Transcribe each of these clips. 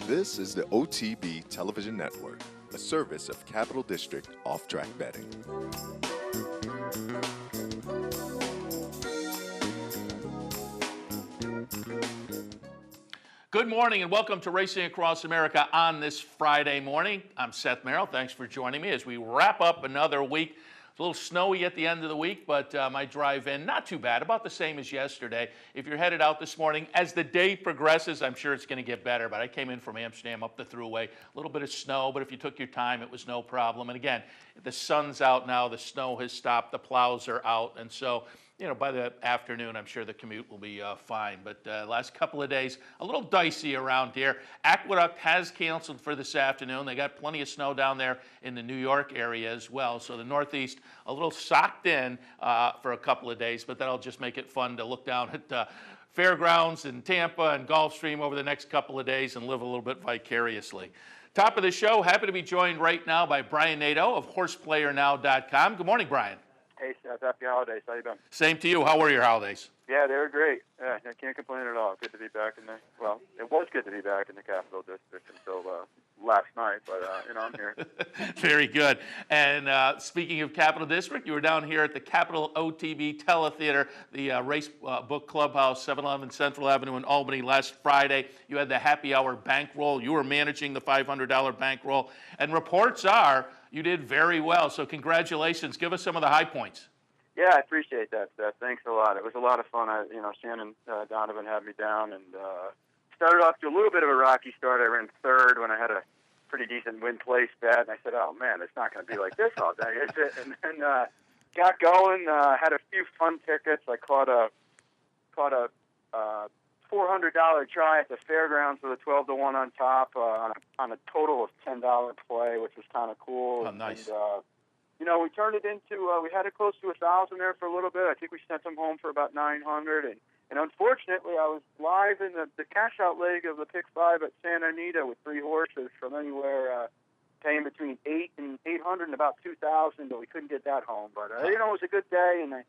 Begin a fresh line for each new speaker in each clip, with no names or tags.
This is the OTB Television Network, a service of Capital District Off-Track Betting.
Good morning and welcome to Racing Across America on this Friday morning. I'm Seth Merrill. Thanks for joining me as we wrap up another week. It's a little snowy at the end of the week, but my drive in, not too bad, about the same as yesterday. If you're headed out this morning, as the day progresses, I'm sure it's going to get better, but I came in from Amsterdam up the thruway, a little bit of snow, but if you took your time, it was no problem. And again, the sun's out now, the snow has stopped, the plows are out, and so by the afternoon, I'm sure the commute will be fine. But last couple of days, a little dicey around here. Aqueduct has canceled for this afternoon. They got plenty of snow down there in the New York area as well. So the Northeast, a little socked in for a couple of days, but that'll just make it fun to look down at fairgrounds in Tampa and Gulfstream over the next couple of days and live a little bit vicariously. Top of the show, happy to be joined right now by Brian Nadeau of HorsePlayerNow.com. Good morning, Brian.
Hey, Seth, happy holidays. How you been?
Same to you. How were your holidays?
Yeah, they were great. Yeah, I can't complain at all. Good to be back it was good to be back in the Capital District until last night, but, I'm here.
Very good. And speaking of Capital District, you were down here at the Capital OTB Teletheater, the Race Book Clubhouse, 711 Central Avenue in Albany last Friday. You had the happy hour bankroll. You were managing the $500 bankroll. And reports are you did very well, so congratulations. Give us some of the high points.
Yeah, I appreciate that, Seth. Thanks a lot. It was a lot of fun. Shannon Donovan had me down and started off to a little bit of a rocky start. I ran third when I had a pretty decent win place bet, and I said, "Oh man, it's not going to be like this all day, is it?" And then got going. Had a few fun tickets. I caught a $400 try at the fairgrounds with a 12-1 on top on a total of $10 play, which was kind of cool.
Oh, nice.
And, we turned it into, we had it close to 1,000 there for a little bit. I think we sent them home for about 900. And unfortunately, I was live in the cash-out leg of the Pick 5 at Santa Anita with 3 horses from anywhere paying between 800 and about 2,000, but we couldn't get that home. But, it was a good day, and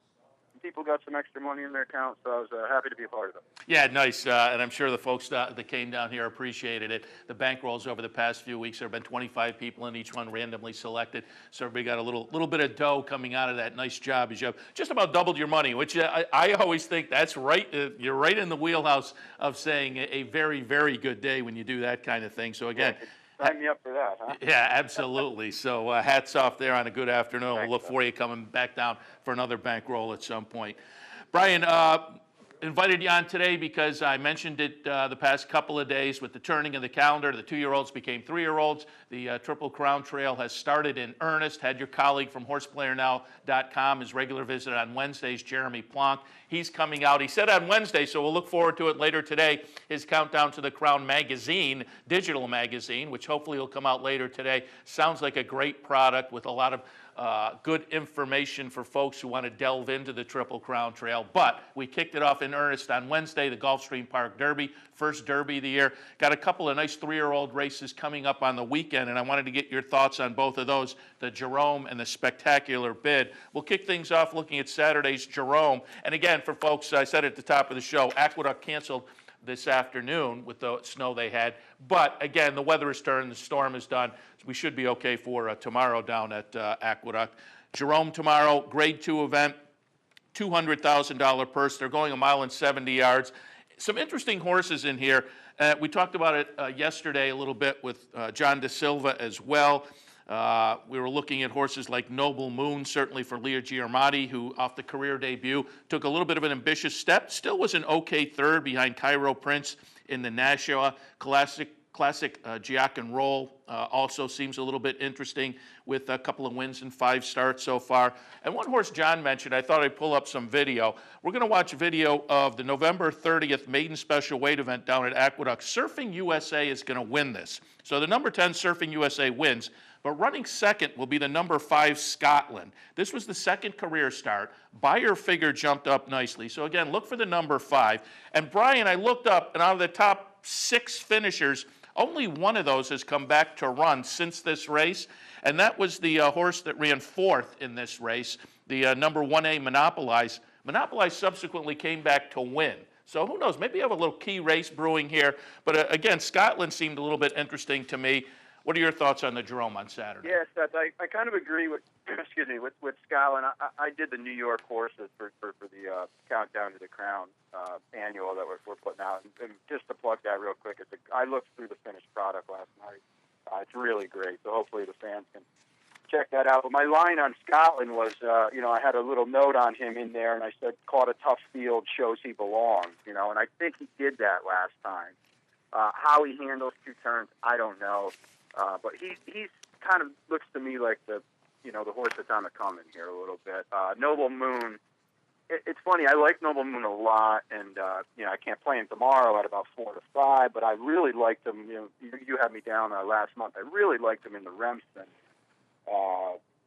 people got some extra money in their account, so I was happy to be a part of it.
Yeah, nice, and I'm sure the folks that came down here appreciated it. The bankrolls over the past few weeks, there have been 25 people in each one randomly selected, so everybody got a little bit of dough coming out of that. Nice job, as you have just about doubled your money, which I always think that's right. You're right in the wheelhouse of saying a very, very good day when you do that kind of thing. So again.
Yeah. Sign me up for that, huh?
Yeah, absolutely. So hats off there on a good afternoon. We'll look for you coming back down for another bankroll at some point. Brian, invited you on today because I mentioned it the past couple of days with the turning of the calendar. The 2-year-olds became 3-year-olds. The Triple Crown Trail has started in earnest. Had your colleague from HorsePlayerNow.com, his regular visit on Wednesdays, Jeremy Plonk. He's coming out. He said on Wednesday, so we'll look forward to it later today, his countdown to the Crown magazine, digital magazine, which hopefully will come out later today. Sounds like a great product with a lot of good information for folks who want to delve into the Triple Crown Trail. But we kicked it off in earnest on Wednesday, the Gulfstream Park Derby, first Derby of the year. Got a couple of nice 3-year-old races coming up on the weekend, and I wanted to get your thoughts on both of those, the Jerome and the Spectacular Bid. We'll kick things off looking at Saturday's Jerome. And again, for folks, I said at the top of the show, Aqueduct canceled this afternoon with the snow they had. But again, the weather has turned, the storm is done. So we should be okay for tomorrow down at Aqueduct. Jerome tomorrow, grade 2 event, $200,000 purse. They're going 1 mile and 70 yards. Some interesting horses in here. We talked about it yesterday a little bit with John De Silva as well. We were looking at horses like Noble Moon, certainly for Leah Giarmati, who off the career debut took a little bit of an ambitious step. Still was an okay third behind Cairo Prince in the Nashua. Classic Giac and Roll also seems a little bit interesting with a couple of wins and 5 starts so far. And one horse John mentioned, I thought I'd pull up some video. We're going to watch video of the November 30th maiden special weight event down at Aqueduct. Surfing USA is going to win this. So the number 10 Surfing USA wins. But running second will be the number 5 Scotland. This was the second career start. Buyer figure jumped up nicely. So again, look for the number 5. And Brian, I looked up, and out of the top 6 finishers, only one of those has come back to run since this race, and that was the horse that ran 4th in this race, the number 1A Monopolize. Monopolize subsequently came back to win. So who knows? Maybe you have a little key race brewing here. But again, Scotland seemed a little bit interesting to me. What are your thoughts on the Jerome on Saturday?
Yes, I kind of agree with excuse me with Scotland. I did the New York horses for the Countdown to the Crown annual that we're putting out. And just to plug that real quick, I looked through the finished product last night. It's really great. So hopefully the fans can check that out. But my line on Scotland was, I had a little note on him in there, and I said, "Caught a tough field, shows he belongs." And I think he did that last time. How he handles two turns, I don't know. But he's kind of looks to me like the horse that's on the coming here a little bit. Noble Moon. It's funny. I like Noble Moon a lot, and I can't play him tomorrow at about 4 to 5. But I really liked him. You had me down last month. I really liked him in the Remsen.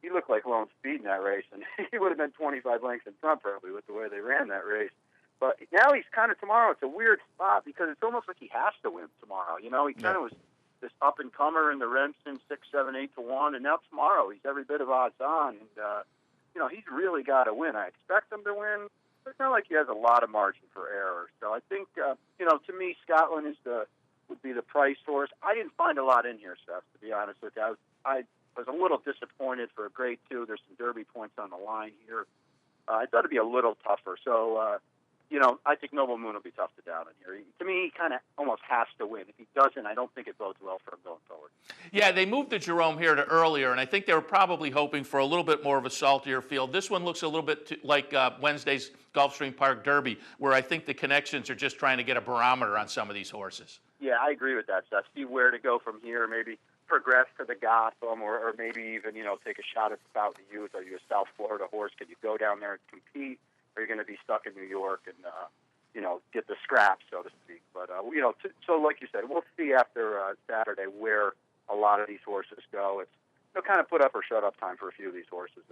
He looked like lone speed in that race, and he would have been 25 lengths in front probably with the way they ran that race. But now he's kind of tomorrow. It's a weird spot because it's almost like he has to win tomorrow. He kind of was this up and comer in the Remsen 6, 7, 8 to 1, and now tomorrow he's every bit of odds on. And he's really got to win. I expect him to win. But it's not like he has a lot of margin for error. So I think to me, Scotland would be the price horse. I didn't find a lot in here, Seth, to be honest with you. I was a little disappointed for a grade 2. There's some Derby points on the line here. I thought it'd be a little tougher. So, I think Noble Moon will be tough to down in here. To me, he kind of almost has to win. If he doesn't, I don't think it bodes well for him going forward.
Yeah, they moved the Jerome here to earlier, and I think they were probably hoping for a little bit more of a saltier field. This one looks a little bit like Wednesday's Gulfstream Park Derby, where I think the connections are just trying to get a barometer on some of these horses.
Yeah, I agree with that, Seth. See where to go from here, maybe progress to the Gotham, or maybe even, take a shot at the Fountain of Youth. Are you a South Florida horse? Can you go down there and compete? Or are you going to be stuck in New York and, get the scraps, so to speak? But, so like you said, we'll see after Saturday where a lot of these horses go. It's kind of put up or shut up time for a few of these horses.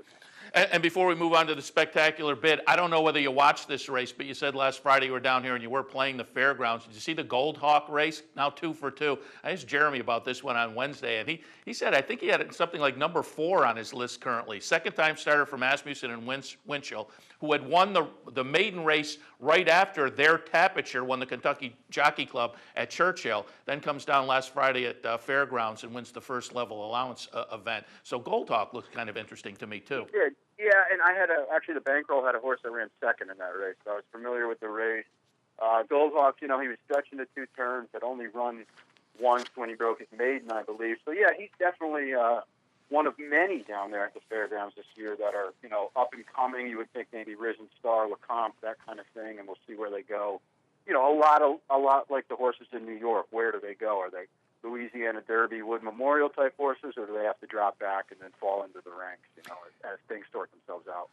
And before we move on to the spectacular bid, I don't know whether you watched this race, but you said last Friday you were down here and you were playing the fairgrounds. Did you see the Gold Hawk race? Now 2 for 2. I asked Jeremy about this one on Wednesday, and he said I think he had something like number 4 on his list currently. Second-time starter from Asmussen and Winchell, who had won the maiden race right after their Tapiture won the Kentucky Jockey Club at Churchill, then comes down last Friday at Fairgrounds and wins the first level allowance event. So Gold Hawk looks kind of interesting to me, too.
Yeah, and I had actually the bankroll had a horse that ran second in that race, so I was familiar with the race. Gold Hawk, he was stretching the 2 turns, had only run once when he broke his maiden, I believe. So, yeah, he's definitely one of many down there at the fairgrounds this year that are, up and coming. You would think maybe Risen Star, Lecomte, that kind of thing, and we'll see where they go. A lot like the horses in New York. Where do they go? Are they Louisiana Derby, Wood Memorial type horses, or do they have to drop back and then fall into the ranks, as things sort themselves out?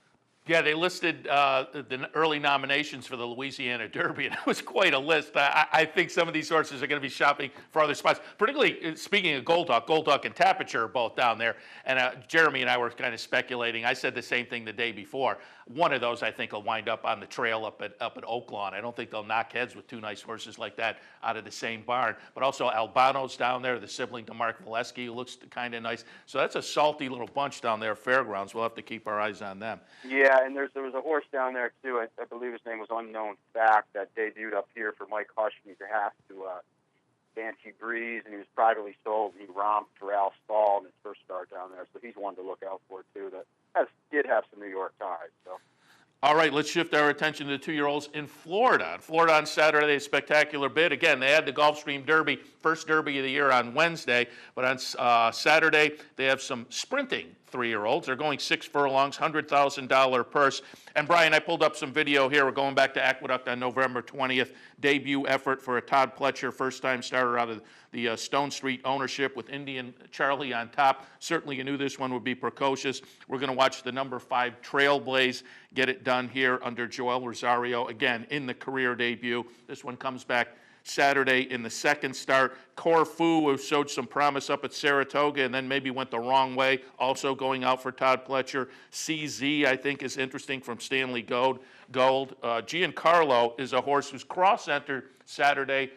Yeah, they listed the early nominations for the Louisiana Derby, and it was quite a list. I think some of these horses are going to be shopping for other spots, particularly speaking of Gold Hawk and Tapiture are both down there. And Jeremy and I were kind of speculating. I said the same thing the day before. One of those, I think, will wind up on the trail up at Oaklawn. I don't think they'll knock heads with 2 nice horses like that out of the same barn. But also Albano's down there, the sibling to Mark Valesky, who looks kind of nice. So that's a salty little bunch down there at Fairgrounds. We'll have to keep our eyes on them.
Yeah, and there was a horse down there, too. I believe his name was Unknown Fact that debuted up here for Mike Hush. He's a half to Banshee Breeze, and he was privately sold. He romped Ralph Stahl in his first start down there, so he's one to look out for, too, that did have some New York ties. So.
All right, let's shift our attention to the 2-year-olds in Florida. In Florida on Saturday, a spectacular bid. Again, they had the Gulfstream Derby, first Derby of the year on Wednesday, but on Saturday they have some sprinting 3-year-olds. They're going 6 furlongs, $100,000 purse. And Brian, I pulled up some video here. We're going back to Aqueduct on November 20th. Debut effort for a Todd Pletcher, first-time starter out of the Stone Street ownership with Indian Charlie on top. Certainly you knew this one would be precocious. We're going to watch the number 5 Trailblaze get it done here under Joel Rosario, again, in the career debut. This one comes back Saturday in the second start. Corfu, who showed some promise up at Saratoga and then maybe went the wrong way, also going out for Todd Pletcher. CZ, I think, is interesting from Stanley Gold. Giancarlo is a horse who's cross-entered Saturday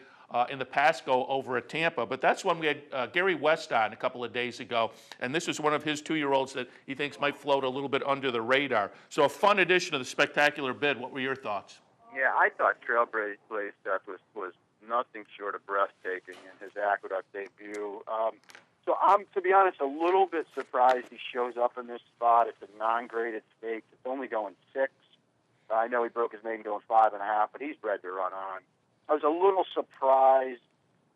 in the Pasco over at Tampa. But that's one we had Gary West on a couple of days ago, and this is one of his 2-year-olds that he thinks might float a little bit under the radar. So a fun addition to the spectacular bid. What were your thoughts?
Yeah, I thought Trailblaze Step was nothing short of breathtaking in his Aqueduct debut. So I'm, to be honest, a little bit surprised he shows up in this spot. It's a non-graded stake. It's only going 6. I know he broke his maiden going 5.5, but he's bred to run on. I was a little surprised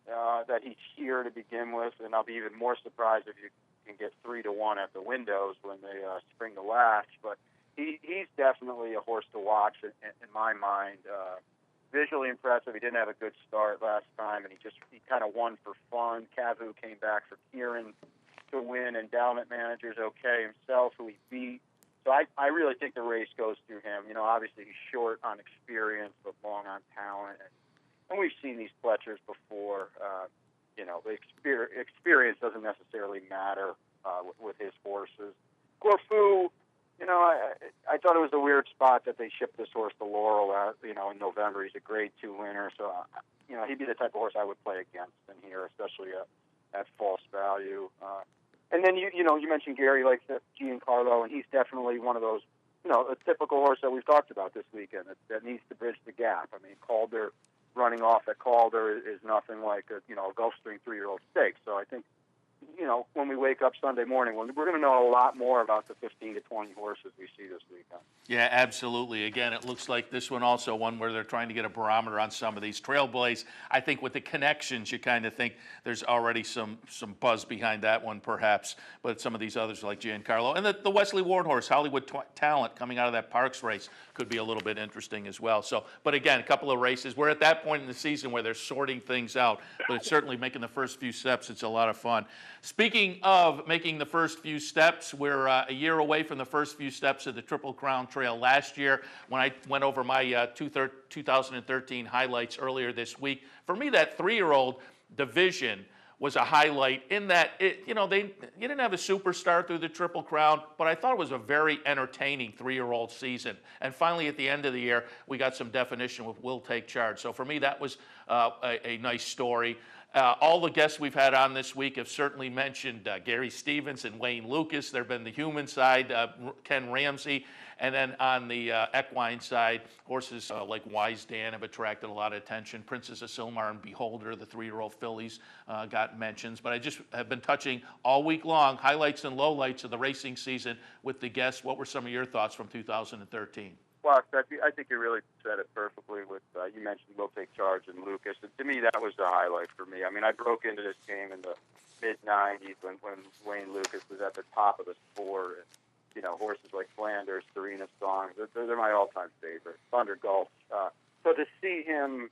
that he's here to begin with, and I'll be even more surprised if you can get 3-1 at the windows when they spring the latch. But he's definitely a horse to watch in my mind. Visually impressive. He didn't have a good start last time, and he kind of won for fun. Cavu came back for Kieran to win. Endowment Manager's okay himself, who he beat. So I really think the race goes through him. You know, obviously he's short on experience, but long on talent. And we've seen these Fletchers before. You know, the experience doesn't necessarily matter with his horses. Corfu, you know, I thought it was a weird spot that they shipped this horse to Laurel, in November. He's a Grade 2 winner, so, he'd be the type of horse I would play against in here, especially at false value. And then, you mentioned Gary likes Giancarlo, and he's definitely one of those, a typical horse that we've talked about this weekend that needs to bridge the gap. I mean, Calder running off at Calder is nothing like a Gulfstream 3-year-old stake. So I think, when we wake up Sunday morning, we're going to know a lot more about the 15 to 20 horses we see this weekend.
Yeah, absolutely. Again, it looks like this one also one where they're trying to get a barometer on some of these. Trailblaze, I think with the connections, you kind of think there's already some buzz behind that one perhaps, but some of these others like Giancarlo. And the Wesley Ward horse, Hollywood Talent, coming out of that Parks race could be a little bit interesting as well. So, but again, a couple of races. We're at that point in the season where they're sorting things out, but it's certainly making the first few steps. It's a lot of fun. Speaking of making the first few steps, we're a year away from the first few steps of the Triple Crown Trail. Last year, when I went over my 2013 highlights earlier this week, for me, that 3-year-old division was a highlight in that you didn't have a superstar through the Triple Crown, but I thought it was a very entertaining 3-year-old season. And finally, at the end of the year, we got some definition with Will Take Charge. So for me, that was a nice story. All the guests we've had on this week have certainly mentioned Gary Stevens and Wayne Lukas. There have been the human side, Ken Ramsey. And then on the equine side, horses like Wise Dan have attracted a lot of attention. Princess of Silmar and Beholder, the 3-year-old fillies, got mentions. But I just have been touching all week long highlights and lowlights of the racing season with the guests. What were some of your thoughts from 2013?
Well, I think you really said it perfectly with, you mentioned Will Take Charge and Lucas. And to me, that was the highlight for me. I mean, I broke into this game in the mid-'90s when Wayne Lukas was at the top of the sport. And, horses like Flanders, Serena's Song, they're my all-time favorite. Thunder Gulf. So to see him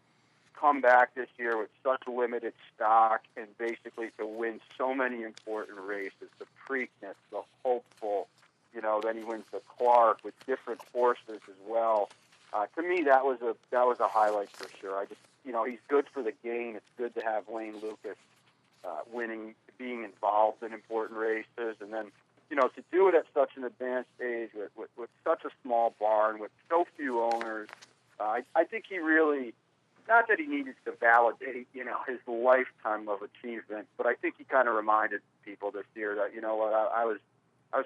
come back this year with such a limited stock and basically to win so many important races, the Preakness, the Hopeful, then he wins the Clark with different horses as well. To me, that was a highlight for sure. I just, he's good for the game. It's good to have Wayne Lukas winning, being involved in important races, and then, to do it at such an advanced age with such a small barn, with so few owners, I think he really, not that he needed to validate, his lifetime of achievement, but I think he kind of reminded people this year that, I was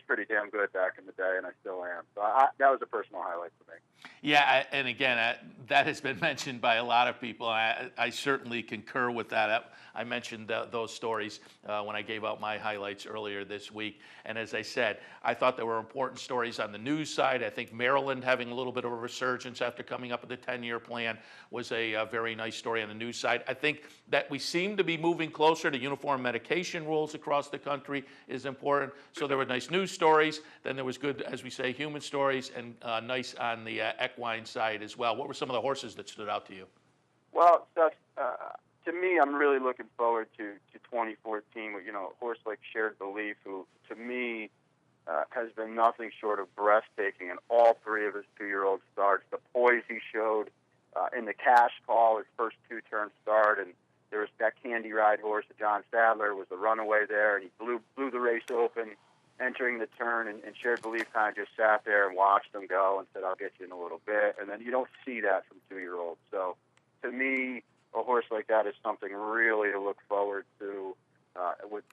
pretty damn good back in the day, and I still am. So that was a personal highlight for me.
Yeah, and again, that has been mentioned by a lot of people. I certainly concur with that. I mentioned those stories when I gave out my highlights earlier this week. And as I said, I thought there were important stories on the news side. I think Maryland having a little bit of a resurgence after coming up with the 10-year plan was a very nice story on the news side. I think that we seem to be moving closer to uniform medication rules across the country is important. So there were nice news stories. Then there was good, as we say, human stories, and nice on the equine side as well. What were some of the horses that stood out to you?
Well, Seth, to me, I'm really looking forward to 2014 with, a horse like Shared Belief, who, to me, has been nothing short of breathtaking in all 3 of his 2-year-old starts. The poise he showed in the Cash Call, his first 2-turn start, and there was that Candy Ride horse, John Sadler, was the runaway there, and he blew the race open entering the turn, and Shared Belief kind of just sat there and watched them go and said, I'll get you in a little bit. And then you don't see that from 2-year-olds. So to me, a horse like that is something really to look forward to with,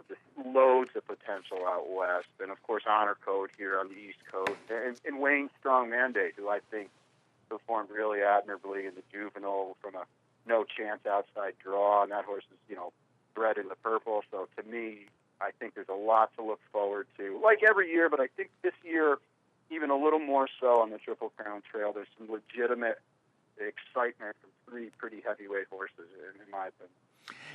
just loads of potential out west. And, of course, Honor Code here on the East Coast. And Wayne's Strong Mandate, who I think performed really admirably in the juvenile from a no chance outside draw, and that horse is, bred in the purple. So to me, I think there's a lot to look forward to, like every year, but I think this year even a little more so on the Triple Crown Trail. There's some legitimate excitement from three pretty heavyweight horses, in my opinion.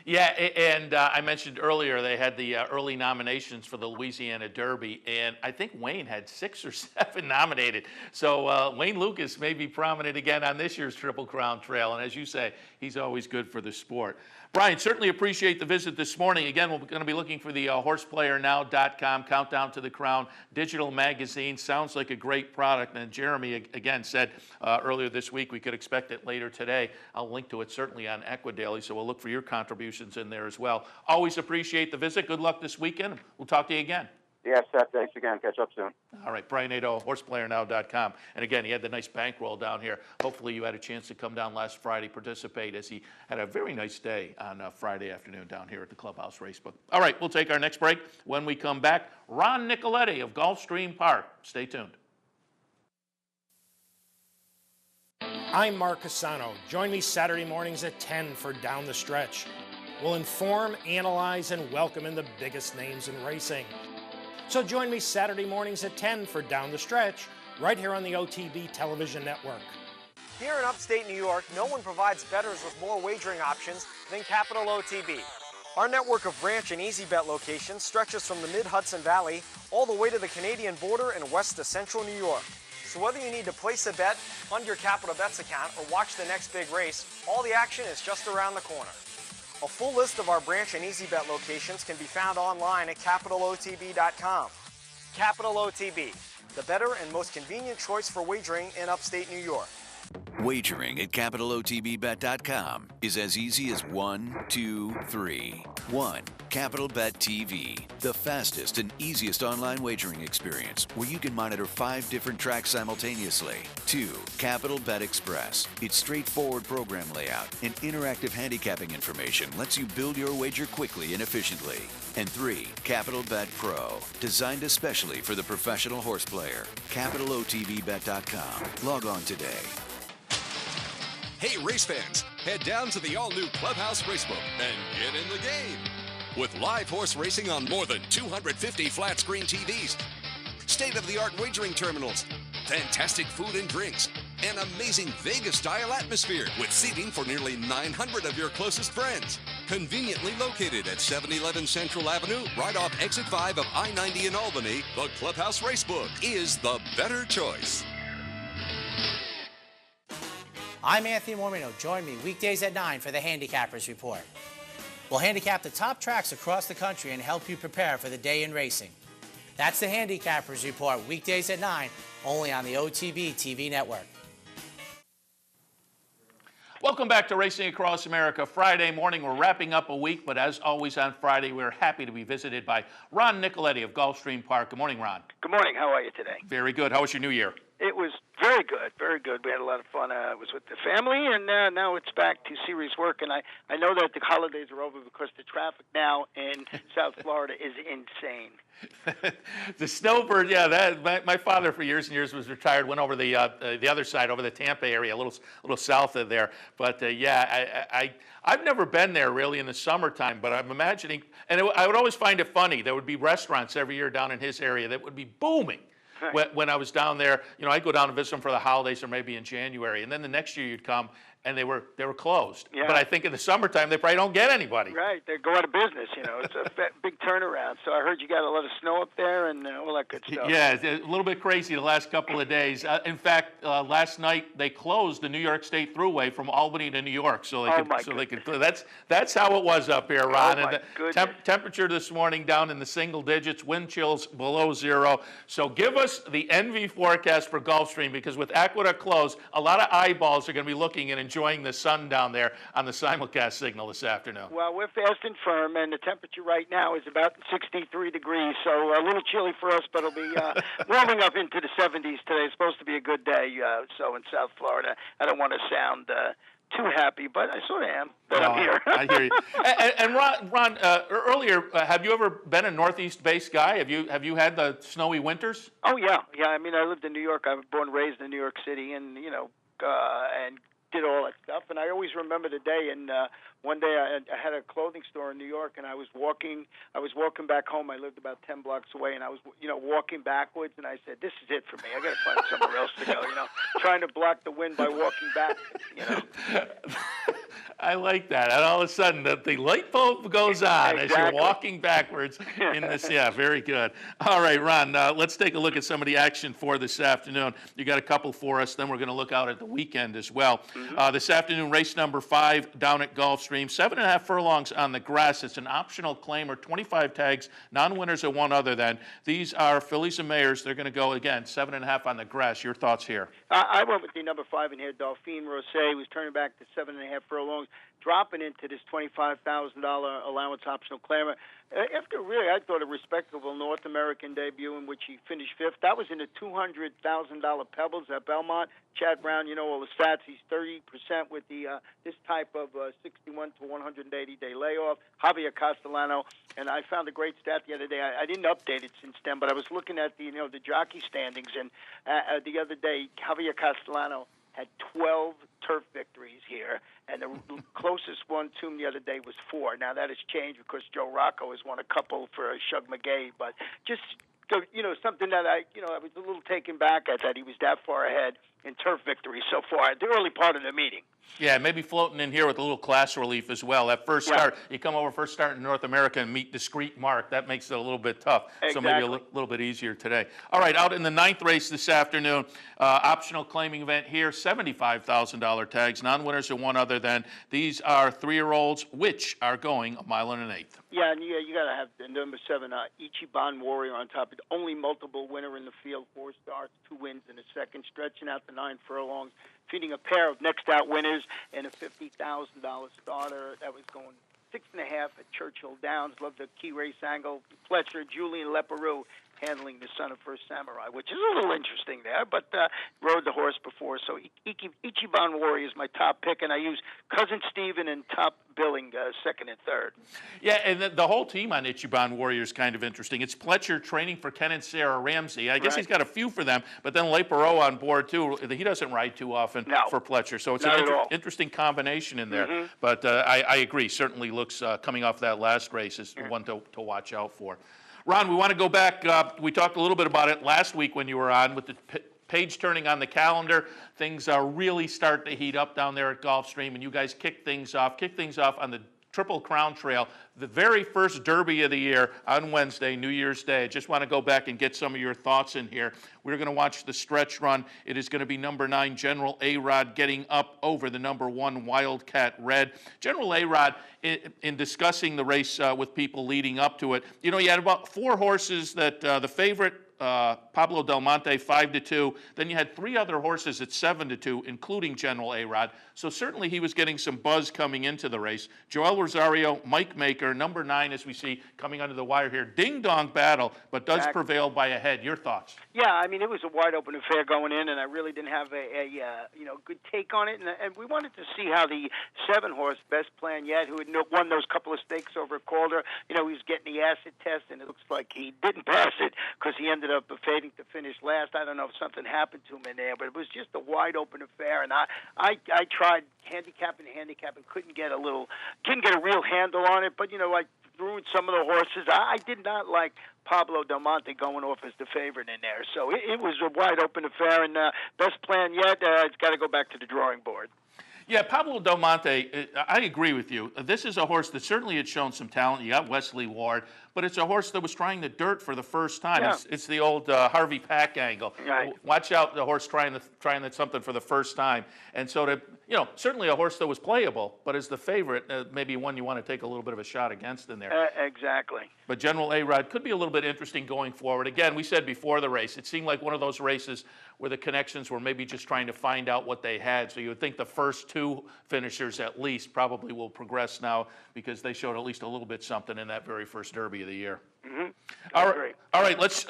Yeah, and I mentioned earlier they had the early nominations for the Louisiana Derby, and I think Wayne had 6 or 7 nominated. So Wayne Lucas may be prominent again on this year's Triple Crown Trail, and as you say, he's always good for the sport. Brian, certainly appreciate the visit this morning. Again, we're going to be looking for the horseplayernow.com, Countdown to the Crown digital magazine. Sounds like a great product. And Jeremy, again, said earlier this week we could expect it later today. I'll link to it certainly on Equidaily, so we'll look for your contributions in there as well. Always appreciate the visit. Good luck this weekend. We'll talk to you again.
Yeah, Seth, thanks again. Catch up soon.
All right, Brian Nadeau, horseplayernow.com. And again, he had the nice bankroll down here. Hopefully you had a chance to come down last Friday, participate, as he had a very nice day on Friday afternoon down here at the Clubhouse Racebook. All right, we'll take our next break. When we come back, Ron Nicoletti of Gulfstream Park. Stay tuned.
I'm Mark Cassano. Join me Saturday mornings at 10 for Down the Stretch. We'll inform, analyze, and welcome in the biggest names in racing. So join me Saturday mornings at 10 for Down the Stretch, right here on the OTB Television Network.
Here in upstate New York, no one provides bettors with more wagering options than Capital OTB. Our network of ranch and easy bet locations stretches from the mid-Hudson Valley all the way to the Canadian border and west to central New York. So whether you need to place a bet, fund your Capital Bets account, or watch the next big race, all the action is just around the corner. A full list of our branch and easy bet locations can be found online at capitalotb.com. Capital OTB, the better and most convenient choice for wagering in upstate New York.
Wagering at capitalotbbet.com is as easy as 1, 2, 3. 1. Capital Bet TV, the fastest and easiest online wagering experience where you can monitor 5 different tracks simultaneously. 2. Capital Bet Express. Its straightforward program layout and interactive handicapping information lets you build your wager quickly and efficiently. And 3. Capital Bet Pro, designed especially for the professional horse player. CapitalOTBBet.com. Log on today.
Hey, race fans, head down to the all-new Clubhouse Racebook and get in the game. With live horse racing on more than 250 flat-screen TVs, state-of-the-art wagering terminals, fantastic food and drinks, an amazing Vegas-style atmosphere with seating for nearly 900 of your closest friends. Conveniently located at 711 Central Avenue, right off Exit 5 of I-90 in Albany, the Clubhouse Racebook is the better choice.
I'm Anthony Mormino. Join me weekdays at 9 for the Handicappers Report. We'll handicap the top tracks across the country and help you prepare for the day in racing. That's the Handicappers Report, weekdays at 9, only on the OTB TV network.
Welcome back to Racing Across America. Friday morning, we're wrapping up a week, but as always on Friday, we're happy to be visited by Ron Nicoletti of Gulfstream Park. Good morning, Ron.
Good morning. How are you today?
Very good. How was your new year?
It was very good, very good. We had a lot of fun. I was with the family, and now it's back to serious work. And I know that the holidays are over because the traffic now in South Florida is insane.
The snowbird, yeah. My father for years and years was retired. Went over the other side, over the Tampa area, a little south of there. But I've never been there really in the summertime. But I'm imagining, and I would always find it funny. There would be restaurants every year down in his area that would be booming. When I was down there, I'd go down and visit them for the holidays or maybe in January, and then the next year you'd come and they were closed. Yeah. But I think in the summertime they probably don't get anybody.
Right, they go out of business. It's a big turnaround. So I heard you got a lot of snow up there and all that good stuff.
Yeah, it's a little bit crazy the last couple of days. In fact, last night they closed the New York State Thruway from Albany to New York, so they could. That's how it was up here, Ron.
Oh,
and the temperature this morning down in the single digits, wind chills below 0. So give us the NV forecast for Gulfstream, because with Aqueduct closed, a lot of eyeballs are going to be looking and enjoying the sun down there on the simulcast signal this afternoon.
Well, we're fast and firm, and the temperature right now is about 63 degrees, so a little chilly for us, but it'll be warming up into the 70s today. It's supposed to be a good day, so in South Florida. I don't want to sound too happy, but I sort of am that I'm here.
I hear you. And Ron, earlier, have you ever been a Northeast-based guy? Have you had the snowy winters?
Oh, yeah. I mean, I lived in New York. I was born and raised in New York City, and, and did all that stuff. And I always remember the day. And one day I had a clothing store in New York, and I was walking back home. I lived about 10 blocks away, and I was, walking backwards. And I said, "This is it for me. I got to find somewhere else to go." Trying to block the wind by walking back.
I like that. And all of a sudden, the light bulb goes on as you're walking backwards in this. Yeah, very good. All right, Ron, let's take a look at some of the action for this afternoon. You got a couple for us. Then we're going to look out at the weekend as well. This afternoon, race number 5 down at Gulfstream. 7.5 furlongs on the grass. It's an optional claimer, 25 tags, non-winners of one other than. These are fillies and mares. They're going to go, again, 7.5 on the grass. Your thoughts here?
I went with the number 5 in here, Dauphine Rosé, who's turning back to 7.5 furlongs, dropping into this $25,000 allowance optional claimer. After really, I thought, a respectable North American debut in which he finished 5th. That was in the $200,000 Pebbles at Belmont. Chad Brown, all the stats. He's 30% with the this type of 61 to 180-day layoff. Javier Castellano, and I found a great stat the other day. I didn't update it since then, but I was looking at the the jockey standings, and the other day Javier Castellano had 12 turf victories here, and the closest one to him the other day was 4. Now, that has changed because Joe Rocco has won a couple for Shug McGay, but just, something that I was a little taken back at, that he was that far ahead in turf victories so far at the early part of the meeting.
Yeah, maybe floating in here with a little class relief as well. That first start, you come over first start in North America and meet Discreet Mark. That makes it a little bit tough.
Exactly.
So maybe a little bit easier today. All right, out in the 9th race this afternoon, optional claiming event here, $75,000 tags, non-winners of one other than. These are 3-year-olds, which are going 1 1/8 miles.
Yeah, and you got to have the number 7, Ichiban Warrior on top. The only multiple winner in the field, 4 starts, 2 wins in the second, stretching out the 9 furlongs, feeding a pair of next out winners and a $50,000 starter that was going 6.5 at Churchill Downs. Love the key race angle. Fletcher, Julian Leperoux handling the Son of First Samurai, which is a little interesting there, but rode the horse before. So Ichiban Warrior is my top pick, and I use Cousin Steven and Top Billing 2nd and 3rd.
Yeah, and the whole team on Ichiban Warrior is kind of interesting. It's Pletcher training for Ken and Sarah Ramsey. I guess he's got a few for them, but then Leperoux on board too. He doesn't ride too often for Pletcher, so it's an interesting combination in there. But I agree. Certainly looks, coming off that last race, is one to watch out for. Ron, we want to go back. We talked a little bit about it last week when you were on with the page turning on the calendar. Things are really starting to heat up down there at Gulfstream, and you guys kick things off on the Triple Crown Trail, the very first Derby of the year on Wednesday, New Year's Day. I just want to go back and get some of your thoughts in here. We're going to watch the stretch run. It is going to be number 9, General A-Rod, getting up over the number 1, Wildcat Red. General A-Rod, in discussing the race with people leading up to it, you had about 4 horses that the favorite, Pablo Del Monte, 5-2. Then you had 3 other horses at 7-2, including General A-Rod. So certainly he was getting some buzz coming into the race. Joel Rosario, Mike Maker, number 9, as we see coming under the wire here. Ding-dong battle, but does prevail by a head. Your thoughts?
Yeah, I mean, it was a wide-open affair going in, and I really didn't have a good take on it. And we wanted to see how the 7-horse, Best Plan Yet, who had won those couple of stakes over at Calder, he was getting the acid test, and it looks like he didn't pass it because he ended up fading to finish last. I don't know if something happened to him in there, but it was just a wide-open affair, and I tried handicapping, couldn't get a real handle on it, but I threw in some of the horses. I did not like Pablo Del Monte going off as the favorite in there, so it was a wide-open affair, and Best Plan Yet, it's got to go back to the drawing board.
Yeah, Pablo Del Monte, I agree with you. This is a horse that certainly had shown some talent. You got Wesley Ward, but it's a horse that was trying the dirt for the first time. Yeah. It's the old Harvey Pack angle.
Right.
Watch out, the horse trying something for the first time. And so certainly a horse that was playable, but as the favorite, maybe one you want to take a little bit of a shot against in there.
Exactly.
But General A-Rod could be a little bit interesting going forward. Again, we said before the race, it seemed like one of those races where the connections were maybe just trying to find out what they had. So you would think the first 2 finishers at least probably will progress now because they showed at least a little bit something in that very first Derby of the year.
Mm-hmm.
All right, let's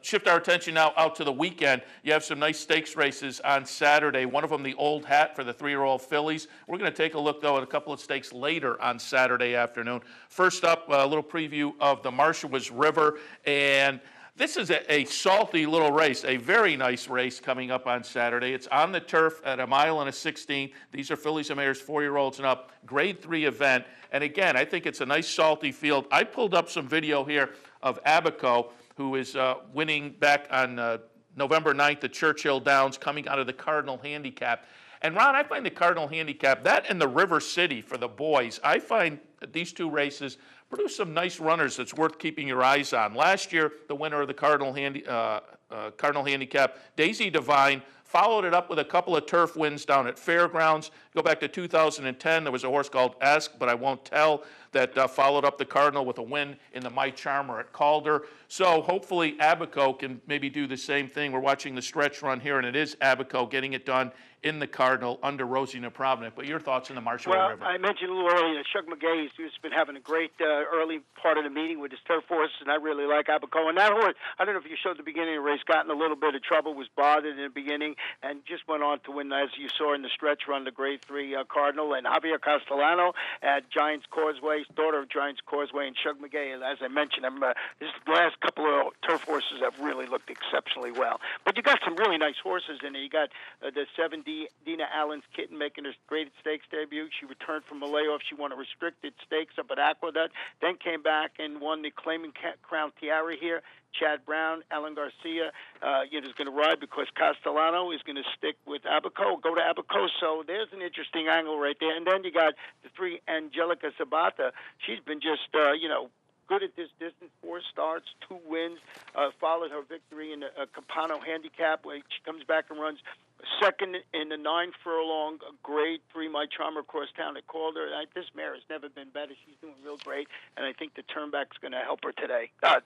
shift our attention now out to the weekend. You have some nice stakes races on Saturday. One of them, the Old Hat for the 3-year-old fillies. We're going to take a look, though, at a couple of stakes later on Saturday afternoon. First up, a little preview of the Marshawas River. And This is a salty little race, a very nice race coming up on Saturday. It's on the turf at 1 1/16 miles. These are fillies and mares, 4-year-olds and up, grade 3 event. And again, I think it's a nice salty field. I pulled up some video here of Abaco, who is winning back on November 9th at Churchill Downs, coming out of the Cardinal Handicap. And Ron, I find the Cardinal Handicap, that and the River City for the boys, I find that these two races produce some nice runners that's worth keeping your eyes on. Last year, the winner of the Cardinal Handicap, Daisy Divine, followed it up with a couple of turf wins down at Fairgrounds. Go back to 2010, there was a horse called Ask, but I won't tell, that followed up the Cardinal with a win in the My Charmer at Calder. So hopefully Abaco can maybe do the same thing. We're watching the stretch run here, and it is Abaco getting it done in the Cardinal under Rosie Napravnik. But your thoughts on the Marshall River?
Well, I mentioned a little earlier that Shug McGay has been having a great early part of the meeting with his turf horse, and I really like Abaco. And that horse, I don't know if you showed the beginning of the race, got in a little bit of trouble, was bothered in the beginning, and just went on to win, as you saw in the stretch run, the grade 3 Cardinal. And Javier Castellano at Giants Causeway, daughter of Giants Causeway, and Shug McGay. As I mentioned, this last couple of turf horses have really looked exceptionally well. But you got some really nice horses in there. You got the 7 Dina Allen's kitten making her graded stakes debut. She returned from a layoff. She won a restricted stakes up at Aqueduct, then came back and won the Claiming Crown Tiara here. Chad Brown, Alan Garcia, is going to ride because Castellano is going to stick with Abaco, go to Abaco. So there's an interesting angle right there. And then you got the 3 Angelica Sabata. She's been just, good at this distance, 4 starts, 2 wins, followed her victory in a Campano handicap where she comes back and runs second in the 9 furlong grade 3 My Charmer across town at Calder. This mare has never been better. She's doing real great, and I think the turnback's going to help her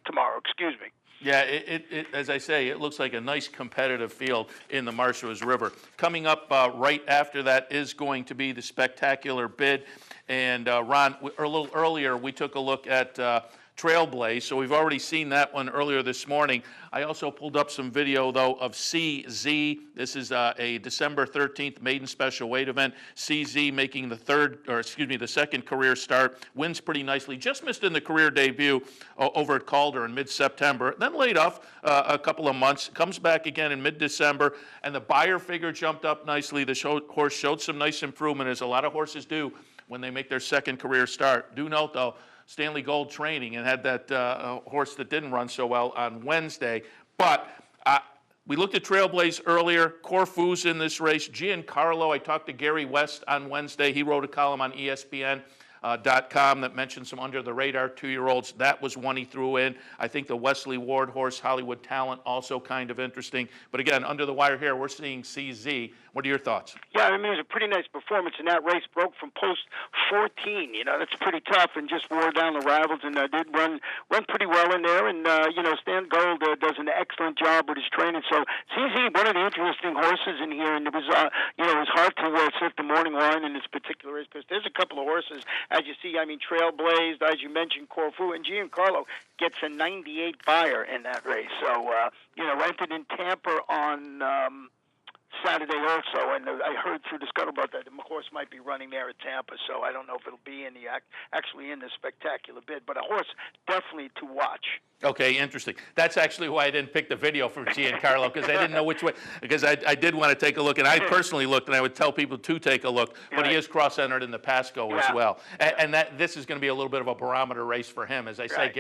tomorrow. Excuse me.
Yeah, it as I say, it looks like a nice competitive field in the Marshall's River. Coming up right after that is going to be the Spectacular Bid. And Ron, a little earlier, we took a look at Trailblaze, so we've already seen that one earlier this morning. I also pulled up some video, though, of CZ. This is a December 13th maiden special weight event. CZ making the second career start, wins pretty nicely. Just missed in the career debut over at Calder in mid-September. Then laid off a couple of months, comes back again in mid-December, and the buyer figure jumped up nicely. The horse showed some nice improvement, as a lot of horses do when they make their second career start. Do note, though, Stanley Gold training and had that horse that didn't run so well on Wednesday. But we looked at Trailblaze earlier. Corfu's in this race. Giancarlo, I talked to Gary West on Wednesday. He wrote a column on ESPN.com that mentioned some under-the-radar 2-year-olds. That was one he threw in. I think the Wesley Ward horse, Hollywood Talent, also kind of interesting. But again, under the wire here, we're seeing CZ. What are your thoughts?
Yeah, it was a pretty nice performance in that race. Broke from post 14. That's pretty tough, and just wore down the rivals, and did run pretty well in there. And Stan Gold does an excellent job with his training. So CZ, one of the interesting horses in here, and it was it was hard to set the morning line in this particular race because there's a couple of horses, as you see. Trailblaze, as you mentioned, Corfu, and Giancarlo gets a 98 buyer in that race. So rented in Tampa on Saturday also, and I heard through the scuttlebutt that the horse might be running there at Tampa, so I don't know if it'll be in actually in the Spectacular Bid, but a horse definitely to watch.
Okay, interesting. That's actually why I didn't pick the video for Giancarlo, because I didn't know which way, because I did want to take a look, and I personally looked, and I would tell people to take a look, but he is cross-entered in the Pasco as well. And this is going to be a little bit of a barometer race for him. As I say,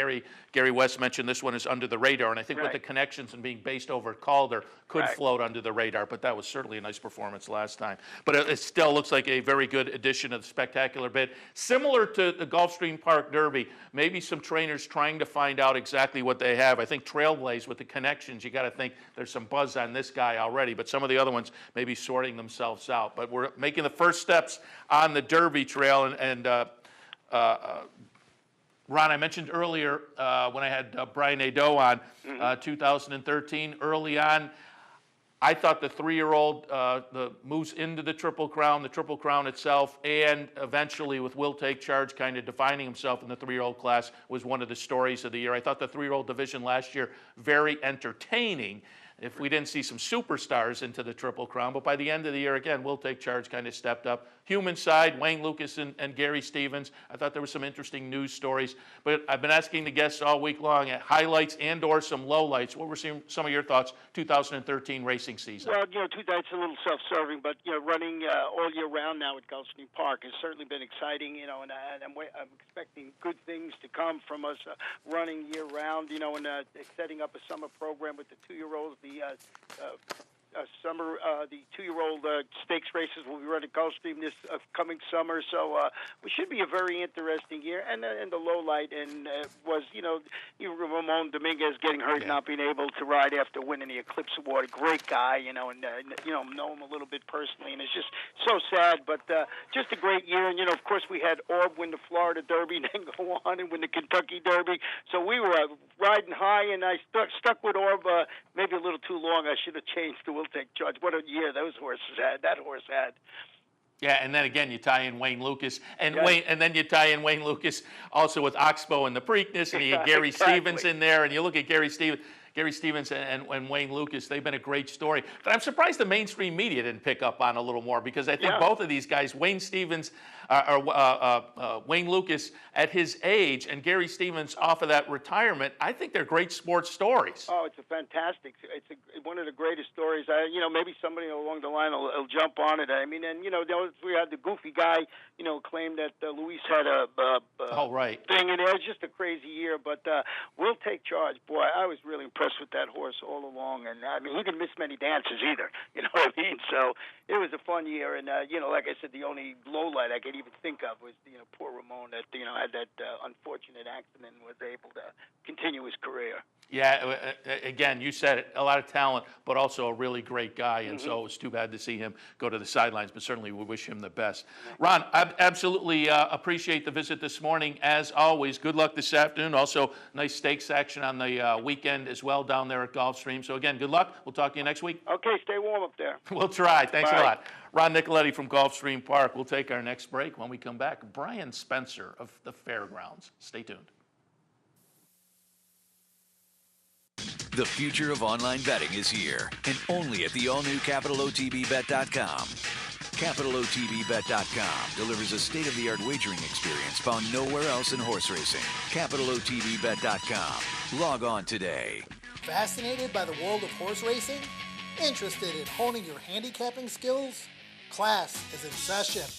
Gary West mentioned this one is under the radar, and I think with the connections and being based over at Calder could float under the radar, but that was certainly a nice performance last time. But it still looks like a very good addition of the Spectacular Bid. Similar to the Gulfstream Park Derby, maybe some trainers trying to find out exactly what they have. I think Trailblaze with the connections, you got to think there's some buzz on this guy already, but some of the other ones may be sorting themselves out. But we're making the first steps on the Derby trail, and Ron, I mentioned earlier when I had Brian Nadeau on 2013, early on, I thought the 3-year-old moves into the Triple Crown itself, and eventually with Will Take Charge kind of defining himself in the 3-year-old class was one of the stories of the year. I thought the 3-year-old division last year very entertaining if we didn't see some superstars into the Triple Crown. But by the end of the year, again, Will Take Charge kind of stepped up. human side, Wayne Lukas and Gary Stevens. I thought there were some interesting news stories. But I've been asking the guests all week long at highlights and or some lowlights. What were some of your thoughts 2013 racing season?
Well, it's a little self-serving, but running all year round now at Gulfstream Park has certainly been exciting. And I'm expecting good things to come from us running year round. And setting up a summer program with the 2-year-olds, the two-year-old stakes races will be run at Gulfstream this coming summer. So we should be a very interesting year. And the low light was, Ramon Dominguez getting hurt, not being able to ride after winning the Eclipse Award. A great guy, and know him a little bit personally, and it's just so sad. But just a great year. And of course, we had Orb win the Florida Derby, then go on and win the Kentucky Derby. So we were riding high, and I stuck with Orb maybe a little too long. I should have changed to Will Take Charge. What a year that horse had.
Yeah, and then again, you tie in Wayne Lukas, and then you tie in Wayne Lukas also with Oxbow and the Preakness, and you get Gary Stevens in there, and you look at Gary Stevens and Wayne Lukas. They've been a great story. But I'm surprised the mainstream media didn't pick up on a little more, because I think both of these guys, Wayne Stevens, Wayne Lukas at his age, and Gary Stevens off of that retirement, I think they're great sports stories.
Oh, it's one of the greatest stories. Maybe somebody along the line will jump on it. I mean, and we had the goofy guy, claim that Luis had a thing, and it was just a crazy year. But Will Take Charge, boy, I was really impressed with that horse all along, and I mean, he didn't miss many dances either. You know what I mean? So it was a fun year, and like I said, the only low light I could even think of was poor Ramon that had that unfortunate accident and was able to continue his career.
Yeah, again, you said it, a lot of talent, but also a really great guy, and so it was too bad to see him go to the sidelines, but certainly we wish him the best. Ron, I absolutely appreciate the visit this morning, as always. Good luck this afternoon. Also, nice stakes action on the weekend as well down there at Gulfstream. So again, good luck. We'll talk to you next week.
Okay, stay warm up there.
We'll try. Thanks
Bye.
a lot. Ron Nicoletti from Gulfstream Park. We'll take our next break. When we come back, Brian Spencer of the Fairgrounds. Stay tuned.
The future of online betting is here, and only at the all-new CapitalOTBBet.com. CapitalOTBBet.com delivers a state-of-the-art wagering experience found nowhere else in horse racing. CapitalOTBBet.com. Log on today.
Fascinated by the world of horse racing? Interested in honing your handicapping skills? Class is in session.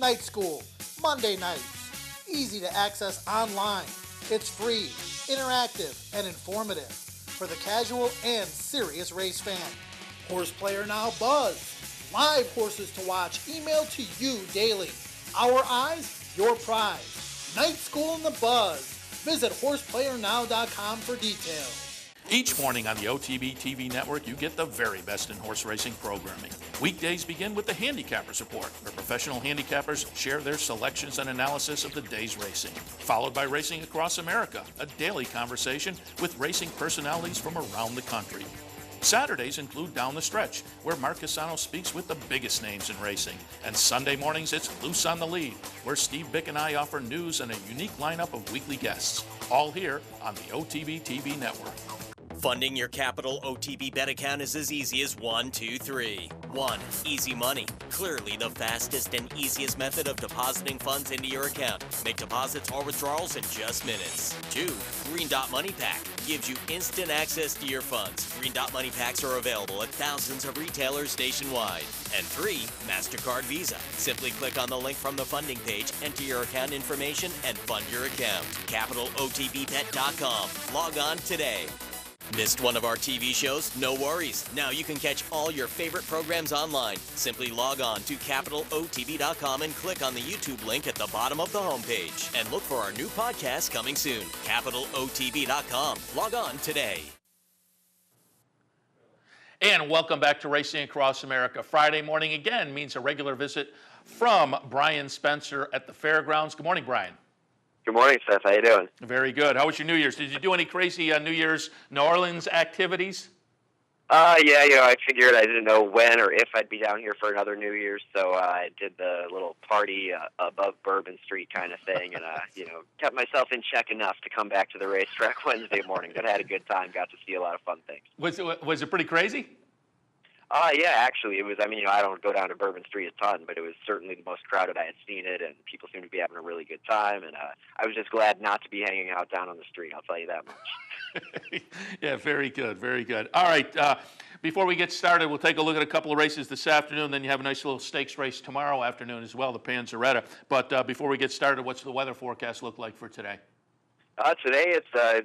Night school, Monday nights. Easy to access online. It's free, interactive, and informative for the casual and serious race fan. Horse Player Now Buzz. Live horses to watch emailed to you daily. Our eyes, your prize. Night School in the Buzz. Visit horseplayernow.com for details.
Each morning on the OTB TV network, you get the very best in horse racing programming. Weekdays begin with the Handicappers Report, where professional handicappers share their selections and analysis of the day's racing. Followed by Racing Across America, a daily conversation with racing personalities from around the country. Saturdays include Down the Stretch, where Mark Casano speaks with the biggest names in racing. And Sunday mornings, it's Loose on the Lead, where Steve Bick and I offer news and a unique lineup of weekly guests. All here on the OTB TV network.
Funding your Capital OTB bet account is as easy as 1, 2, 3. 1. Easy Money. Clearly the fastest and easiest method of depositing funds into your account. Make deposits or withdrawals in just minutes. 2. Green Dot Money Pack. Gives you instant access to your funds. Green Dot Money Packs are available at thousands of retailers nationwide. And 3. MasterCard Visa. Simply click on the link from the funding page, enter your account information, and fund your account. CapitalOTBBet.com. Log on today. Missed one of our TV shows? No worries. Now you can catch all your favorite programs online. Simply log on to CapitalOTB.com and click on the YouTube link at the bottom of the homepage. And look for our new podcast coming soon. CapitalOTB.com. Log on today.
And welcome back to Racing Across America. Friday morning again means a regular visit from Brian Spencer at the Fairgrounds. Good morning, Brian.
Good morning, Seth. How you doing?
Very good. How was your New Year's? Did you do any crazy New Year's New Orleans activities?
Yeah, I figured I didn't know when or if I'd be down here for another New Year's, so I did the little party above Bourbon Street kind of thing, and kept myself in check enough to come back to the racetrack Wednesday morning. But I had a good time, got to see a lot of fun things.
Was it pretty crazy?
Yeah, actually, it was. I mean, I don't go down to Bourbon Street a ton, but it was certainly the most crowded I had seen it, and people seemed to be having a really good time. And I was just glad not to be hanging out down on the street. I'll tell you that much.
Yeah, very good, very good. All right, before we get started, we'll take a look at a couple of races this afternoon. Then you have a nice little stakes race tomorrow afternoon as well, the Panzeretta. But before we get started, what's the weather forecast look like for today?
Today it's a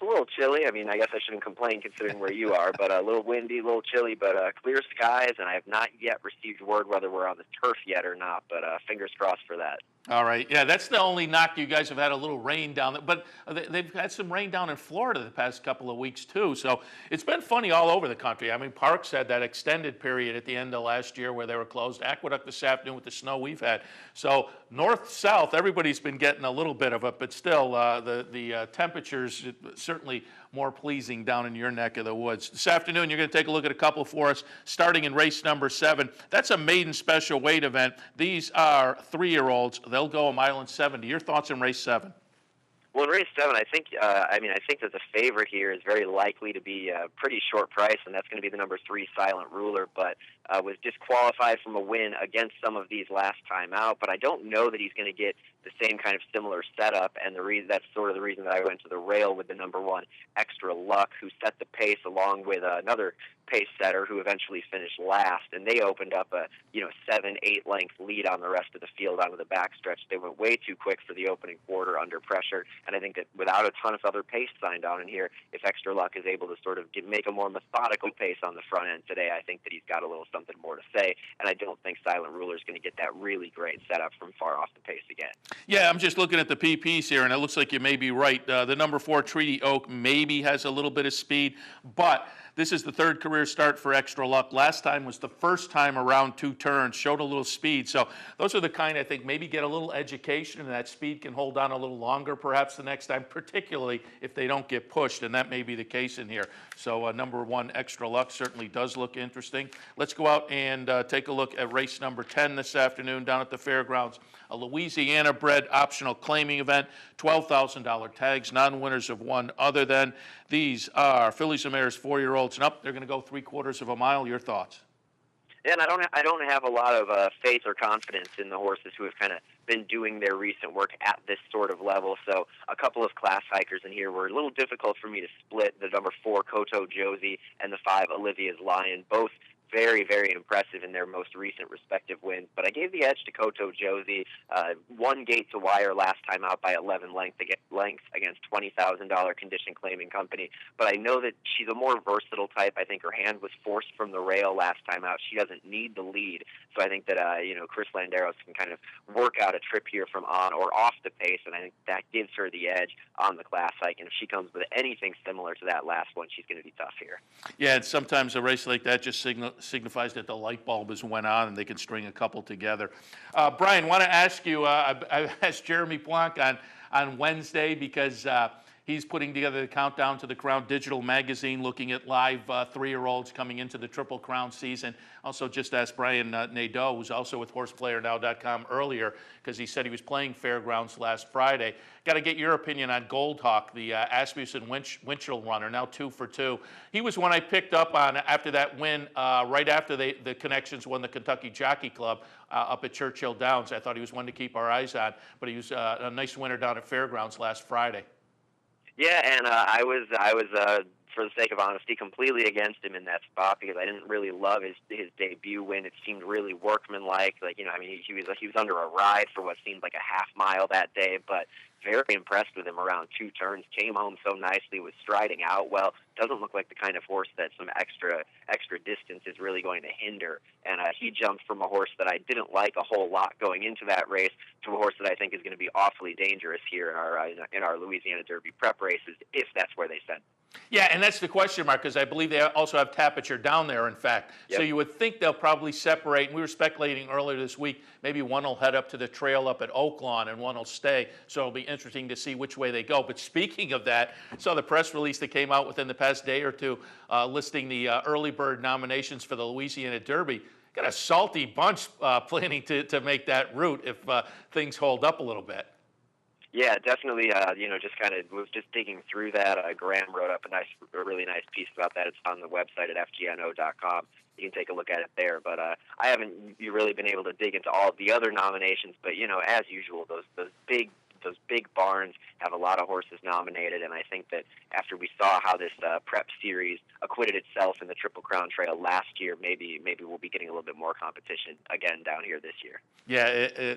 little chilly. I mean, I guess I shouldn't complain considering where you are, but a little windy, a little chilly, but clear skies, and I have not yet received word whether we're on the turf yet or not, but fingers crossed for that.
All right. Yeah, that's the only knock. You guys have had a little rain down there, but they've had some rain down in Florida the past couple of weeks too. So it's been funny all over the country. I mean, Parks had that extended period at the end of last year where they were closed. Aqueduct this afternoon with the snow we've had. So north, south, everybody's been getting a little bit of it, but still the temperatures certainly more pleasing down in your neck of the woods. This afternoon, you're going to take a look at a couple for us, starting in race number 7. That's a maiden special weight event. These are 3-year-olds. They'll go 1.70 miles. Your thoughts on race 7?
Well, in race 7, I think that the favorite here is very likely to be a pretty short price, and that's going to be the number 3 Silent Ruler, but was disqualified from a win against some of these last time out. But I don't know that he's going to get the same kind of similar setup, and that's sort of the reason that I went to the rail with the number 1 Extra Luck, who set the pace along with another pace setter who eventually finished last, and they opened up a 7-8 length lead on the rest of the field onto the backstretch. They went way too quick for the opening quarter under pressure, and I think that without a ton of other pace signed on in here, if Extra Luck is able to sort of make a more methodical pace on the front end today, I think that he's got a little something more to say, and I don't think Silent Ruler is going to get that really great setup from far off the pace again.
Yeah, I'm just looking at the PPs here, and it looks like you may be right. The number 4 Treaty Oak maybe has a little bit of speed, but this is the 3rd career start for Extra Luck. Last time was the first time around 2 turns, showed a little speed. So those are the kind, I think, maybe get a little education, and that speed can hold on a little longer perhaps the next time, particularly if they don't get pushed, and that may be the case in here. So number 1 Extra Luck certainly does look interesting. Let's go out and take a look at race number 10 this afternoon down at the fairgrounds. A Louisiana-bred optional claiming event, $12,000 tags, non-winners of one other than. These are Fillies and Mares 4-year-olds and up. They're going to go 3/4 mile. Your thoughts?
Yeah, and I don't have a lot of faith or confidence in the horses who have kind of been doing their recent work at this sort of level. So a couple of class hikers in here were a little difficult for me to split. The number 4 Koto Josie and the 5 Olivia's Lion, both very, very impressive in their most recent respective wins. But I gave the edge to Koto Josie, won gate to wire last time out by 11 lengths against $20,000 condition claiming company. But I know that she's a more versatile type. I think her hand was forced from the rail last time out. She doesn't need the lead. So I think that, Chris Landeros can kind of work out a trip here from on or off the pace, and I think that gives her the edge on the class hike. And if she comes with anything similar to that last one, she's going to be tough here.
Yeah, and sometimes a race like that just signifies that the light bulb has went on and they can string a couple together. Brian, want to ask you, I asked Jeremy Blanc on Wednesday because he's putting together the Countdown to the Crown digital magazine, looking at live 3-year-olds coming into the Triple Crown season. Also just asked Brian Nadeau, who's also with HorsePlayerNow.com earlier, because he said he was playing Fairgrounds last Friday. Got to get your opinion on Goldhawk, the Asmussen Winchell runner, now 2 for 2. He was one I picked up on after that win, right after the Connections won the Kentucky Jockey Club up at Churchill Downs. I thought he was one to keep our eyes on, but he was a nice winner down at Fairgrounds last Friday.
Yeah, and I was for the sake of honesty, completely against him in that spot because I didn't really love his debut win. It seemed really workmanlike. He was under a ride for what seemed like a half mile that day, but very impressed with him around 2 turns. Came home so nicely, was striding out well. Doesn't look like the kind of horse that some extra distance is really going to hinder. And he jumped from a horse that I didn't like a whole lot going into that race to a horse that I think is going to be awfully dangerous here in our Louisiana Derby prep races, if that's where they send.
Yeah, and that's the question mark, because I believe they also have Tapiture down there, in fact. Yep. So you would think they'll probably separate. We were speculating earlier this week, maybe one will head up to the trail up at Oaklawn and one will stay. So it'll be interesting to see which way they go. But speaking of that, I saw the press release that came out within the past day or two listing the early bird nominations for the Louisiana Derby. Got a salty bunch planning to make that route if things hold up a little bit.
Yeah, definitely. Just kind of was just digging through that. Graham wrote up a really nice piece about that. It's on the website at fgno.com. You can take a look at it there. But I haven't really been able to dig into all of the other nominations. But as usual, those big barns have a lot of horses nominated, and I think that after we saw how this prep series acquitted itself in the Triple Crown Trail last year, maybe we'll be getting a little bit more competition again down here this year.
Yeah,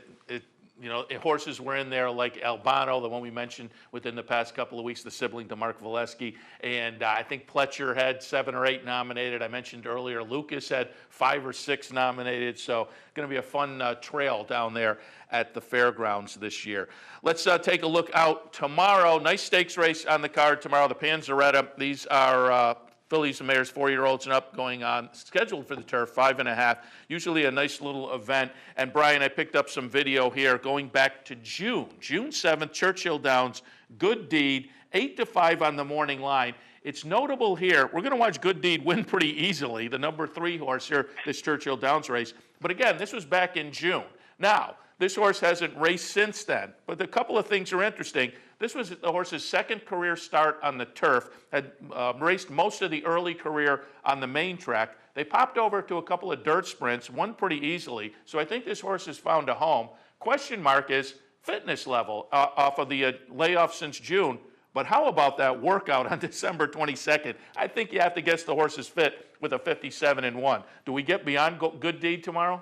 horses were in there like Albano, the one we mentioned within the past couple of weeks, the sibling to Mark Valesky. And I think Pletcher had 7 or 8 nominated. I mentioned earlier Lucas had 5 or 6 nominated. So going to be a fun trail down there at the fairgrounds this year. Let's take a look out tomorrow. Nice stakes race on the card tomorrow. The Panzeretta. These are fillies and mares, 4-year-olds and up, going on, scheduled for the turf, 5.5. Usually a nice little event. And Brian, I picked up some video here going back to June 7th, Churchill Downs, Good Deed, 8-5 on the morning line. It's notable here, we're going to watch Good Deed win pretty easily, the number 3 horse here, this Churchill Downs race. But again, this was back in June. Now, this horse hasn't raced since then, but a couple of things are interesting. This was the horse's second career start on the turf, had raced most of the early career on the main track. They popped over to a couple of dirt sprints, won pretty easily, so I think this horse has found a home. Question mark is fitness level off of the layoff since June, but how about that workout on December 22nd? I think you have to guess the horse is fit with a 57-1. Do we get beyond Good Deed tomorrow?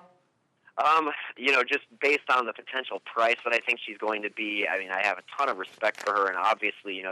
Just based on the potential price that I think she's going to be, I mean, I have a ton of respect for her, and obviously,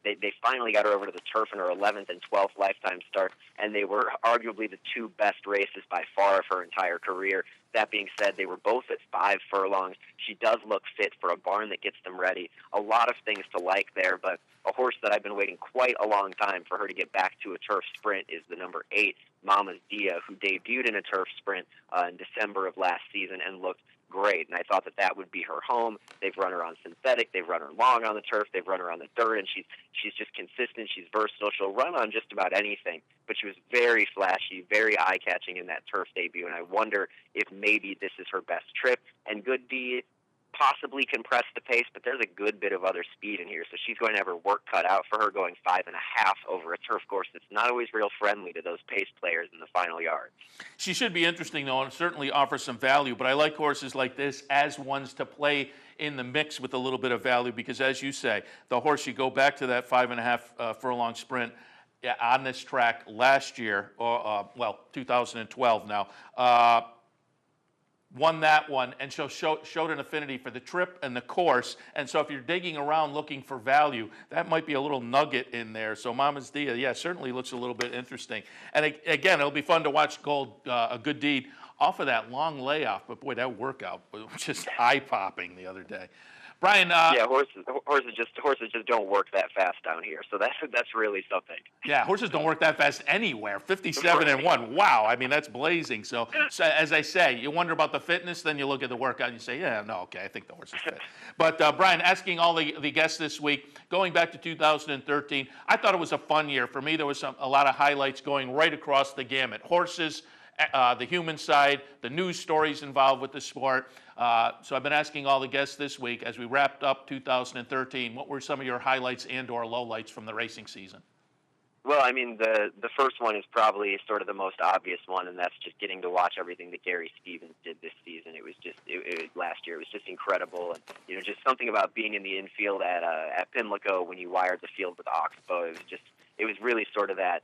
they finally got her over to the turf in her 11th and 12th lifetime start, and they were arguably the 2 best races by far of her entire career. That being said, they were both at 5 furlongs. She does look fit for a barn that gets them ready. A lot of things to like there, but a horse that I've been waiting quite a long time for her to get back to a turf sprint is the number 8, Mama's Dia, who debuted in a turf sprint in December of last season and looked great, and I thought that would be her home. They've run her on synthetic, they've run her long on the turf, they've run her on the dirt, and she's just consistent, she's versatile, she'll run on just about anything, but she was very flashy, very eye-catching in that turf debut, and I wonder if maybe this is her best trip, and Good Deed possibly can press the pace, but there's a good bit of other speed in here, so she's going to have her work cut out for her going 5.5 over a turf course that's not always real friendly to those pace players in the final yards.
She should be interesting, though, and certainly offer some value, but I like horses like this as ones to play in the mix with a little bit of value because, as you say, the horse, you go back to that 5.5 furlong sprint on this track last year, or 2012 now, won that one, and showed an affinity for the trip and the course. And so if you're digging around looking for value, that might be a little nugget in there. So Mama's Dia, certainly looks a little bit interesting. And again, it'll be fun to watch a Good Deed off of that long layoff. But boy, that workout was just eye-popping the other day. Brian,
horses just don't work that fast down here, so that's really something.
Yeah, horses don't work that fast anywhere. 57-1, wow! I mean, that's blazing. So as I say, you wonder about the fitness, then you look at the workout and you say, I think the horse is fit. But Brian, asking all the guests this week, going back to 2013, I thought it was a fun year. For me, there was a lot of highlights going right across the gamut. Horses, the human side, the news stories involved with the sport. So I've been asking all the guests this week, as we wrapped up 2013, what were some of your highlights and or lowlights from the racing season?
Well, I mean, the first one is probably sort of the most obvious one, and that's just getting to watch everything that Gary Stevens did this season. It was just last year. It was just incredible, and just something about being in the infield at Pimlico when you wired the field with Oxbow. It was really sort of that,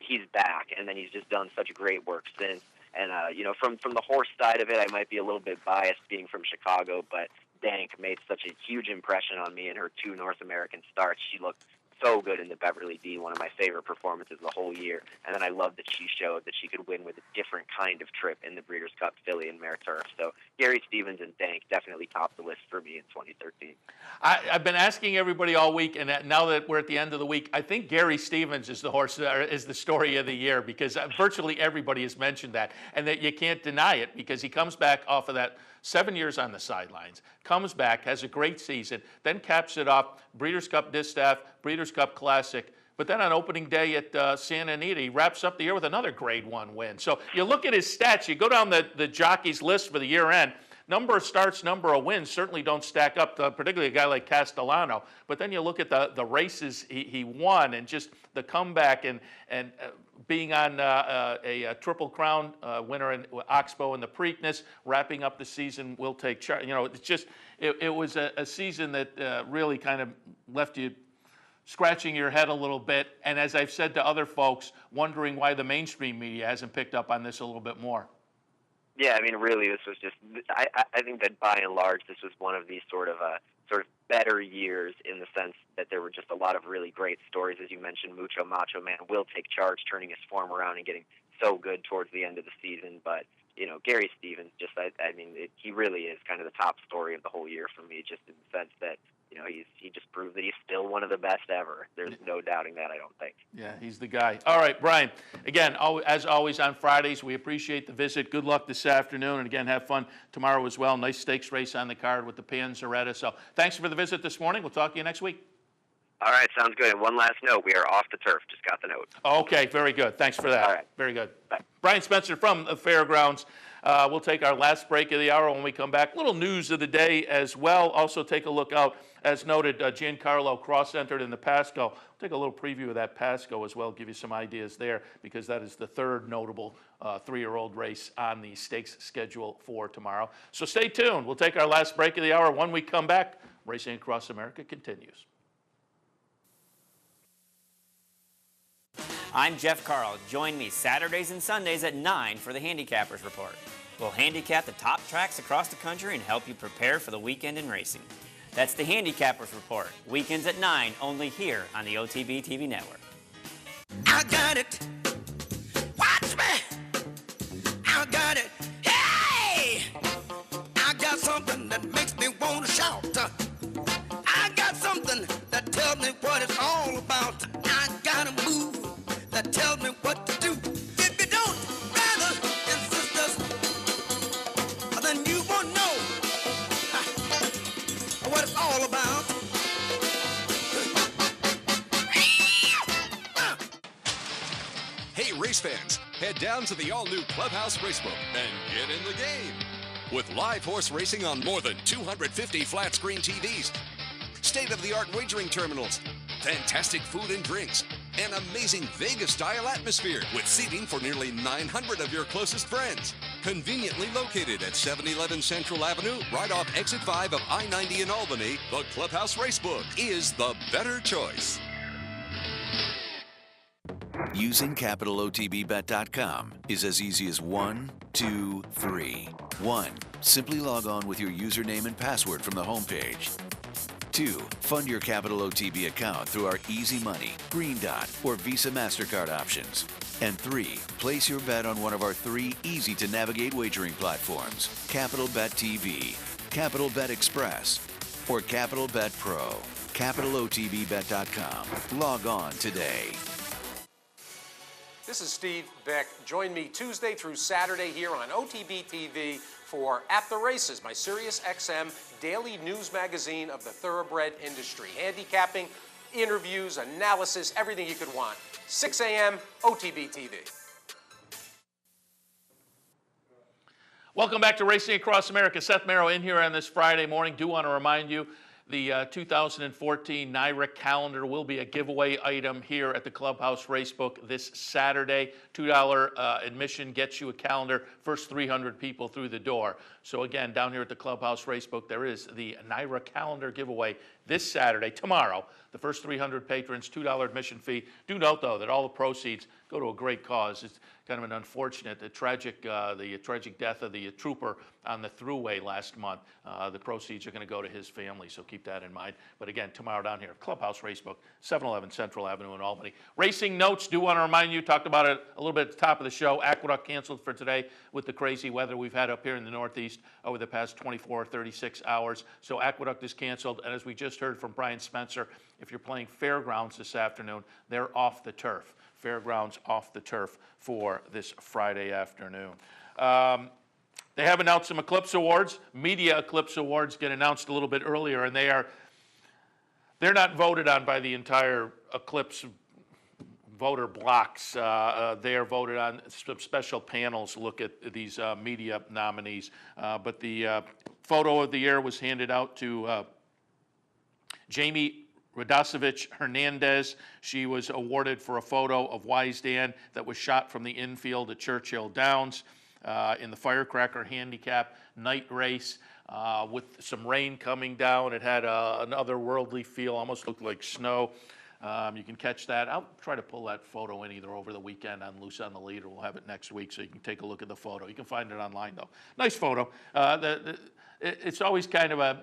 he's back, and then he's just done such great work since. And, from the horse side of it, I might be a little bit biased being from Chicago, but Dank made such a huge impression on me in her 2 North American starts. She looked so good in the Beverly D, one of my favorite performances the whole year. And then I love that she showed that she could win with a different kind of trip in the Breeders' Cup Filly and Mare Turf. So Gary Stevens and Dank definitely topped the list for me in 2013.
I've been asking everybody all week, and now that we're at the end of the week, I think Gary Stevens is the story of the year because virtually everybody has mentioned that, and that you can't deny it because he comes back off of that 7 years on the sidelines, comes back, has a great season, then caps it off, Breeders' Cup Distaff, Breeders' Cup Classic, but then on opening day at Santa Anita, he wraps up the year with another Grade 1 win. So you look at his stats, you go down the jockeys list for the year end, number of starts, number of wins certainly don't stack up to particularly a guy like Castellano. But then you look at the races he won and just the comeback and being on a Triple Crown winner in Oxbow in the Preakness, wrapping up the season, will take charge. You know, it's just it was a season that really kind of left you scratching your head a little bit, and as I've said to other folks, wondering why the mainstream media hasn't picked up on this a little bit more.
Yeah, I mean, really, this was just. I think that by and large, this was one of these sort of better years in the sense that there were just a lot of really great stories, as you mentioned. Mucho Macho Man will take charge, turning his form around and getting so good towards the end of the season. But you know, Gary Stevens, just I mean, he really is kind of the top story of the whole year for me, just in the sense that. You know, he just proved that he's still one of the best ever. There's no doubting that, I don't think.
Yeah, he's the guy. All right, Brian, again, as always on Fridays, we appreciate the visit. Good luck this afternoon, and again, have fun tomorrow as well. Nice stakes race on the card with the Panzeretta. So thanks for the visit this morning. We'll talk to you next week.
All right, sounds good. And one last note, we are off the turf. Just got the note.
Okay, very good. Thanks for that.
All right.
Very good.
Bye.
Brian Spencer from the Fairgrounds. We'll take our last break of the hour when we come back. Little news of the day as well. Also take a look out. As noted, Giancarlo cross-entered in the Pasco. We'll take a little preview of that Pasco as well, give you some ideas there, because that is the third notable 3-year-old race on the stakes schedule for tomorrow. So stay tuned. We'll take our last break of the hour. When we come back, Racing Across America continues.
I'm Jeff Carl. Join me Saturdays and Sundays at 9 for the Handicappers Report. We'll handicap the top tracks across the country and help you prepare for the weekend in racing. That's the Handicappers Report, weekends at 9, only here on the OTB TV network.
I got it. Watch me. I got it. Hey! I got something that makes me want to shout. I got something that tells me what it's all about. I got a move that tells me what to do. If you don't, brothers and sisters, then you won't know what it's all about.
Hey, race fans, head down to the all-new Clubhouse Racebook and get in the game. With live horse racing on more than 250 flat-screen TVs, state-of-the-art wagering terminals, fantastic food and drinks, an amazing Vegas-style atmosphere with seating for nearly 900 of your closest friends. Conveniently located at 711 Central Avenue, right off Exit 5 of I-90 in Albany, the Clubhouse Racebook is the better choice.
Using CapitalOTBBet.com is as easy as 1, 2, 3. 1. Simply log on with your username and password from the homepage. 2. Fund your Capital OTB account through our Easy Money, Green Dot, or Visa MasterCard options. And 3. Place your bet on one of our 3 easy-to-navigate wagering platforms, Capital Bet TV, Capital Bet Express, or Capital Bet Pro. CapitalOTBBet.com. Log on today.
This is Steve Beck. Join me Tuesday through Saturday here on OTB TV for At the Races, my Sirius XM daily news magazine of the thoroughbred industry. Handicapping, interviews, analysis, everything you could want. 6 a.m., OTB TV.
Welcome back to Racing Across America. Seth Merrow in here on this Friday morning. Do want to remind you, the 2014 NYRA calendar will be a giveaway item here at the Clubhouse Racebook this Saturday. $2 admission gets you a calendar, first 300 people through the door. So again, down here at the Clubhouse Racebook, there is the NYRA calendar giveaway this Saturday, tomorrow. The first 300 patrons, $2 admission fee. Do note, though, that all the proceeds go to a great cause. It's kind of an unfortunate, the tragic death of the trooper on the thruway last month. The proceeds are going to go to his family, so keep that in mind. But again, tomorrow down here, Clubhouse Racebook, 711 Central Avenue in Albany. Racing notes, do want to remind you, talked about it a little bit at the top of the show. Aqueduct canceled for today with the crazy weather we've had up here in the Northeast over the past 24 or 36 hours. So Aqueduct is canceled, and as we just heard from Brian Spencer, if you're playing Fairgrounds this afternoon, they're off the turf. Fairgrounds off the turf for this Friday afternoon. They have announced some Eclipse Awards. Media Eclipse Awards get announced a little bit earlier, and they're not voted on by the entire Eclipse voter blocks. They are voted on. Some special panels look at these media nominees. But the photo of the year was handed out to Jamie Radosevich Hernandez. She was awarded for a photo of Wise Dan that was shot from the infield at Churchill Downs in the Firecracker Handicap night race with some rain coming down. It had an otherworldly feel, almost looked like snow. You can catch that. I'll try to pull that photo in either over the weekend on Loose on the Lead, or we'll have it next week so you can take a look at the photo. You can find it online, though. Nice photo. It's always kind of a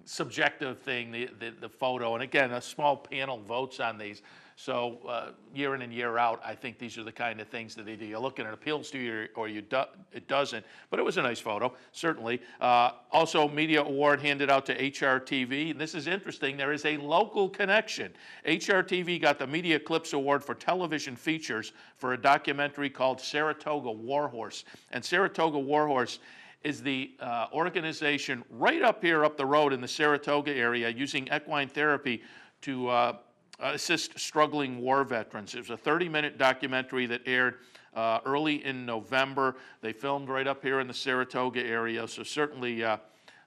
subjective thing, the photo. And again, a small panel votes on these. So year in and year out, I think these are the kind of things that either you look and it appeals to you or it doesn't. But it was a nice photo, certainly. Also, Media Award handed out to HRTV. And this is interesting. There is a local connection. HRTV got the Media Clips Award for television features for a documentary called Saratoga Warhorse. And Saratoga Warhorse is the organization right up here, up the road in the Saratoga area, using equine therapy to assist struggling war veterans. It was a 30-minute documentary that aired early in November. They filmed right up here in the Saratoga area, so certainly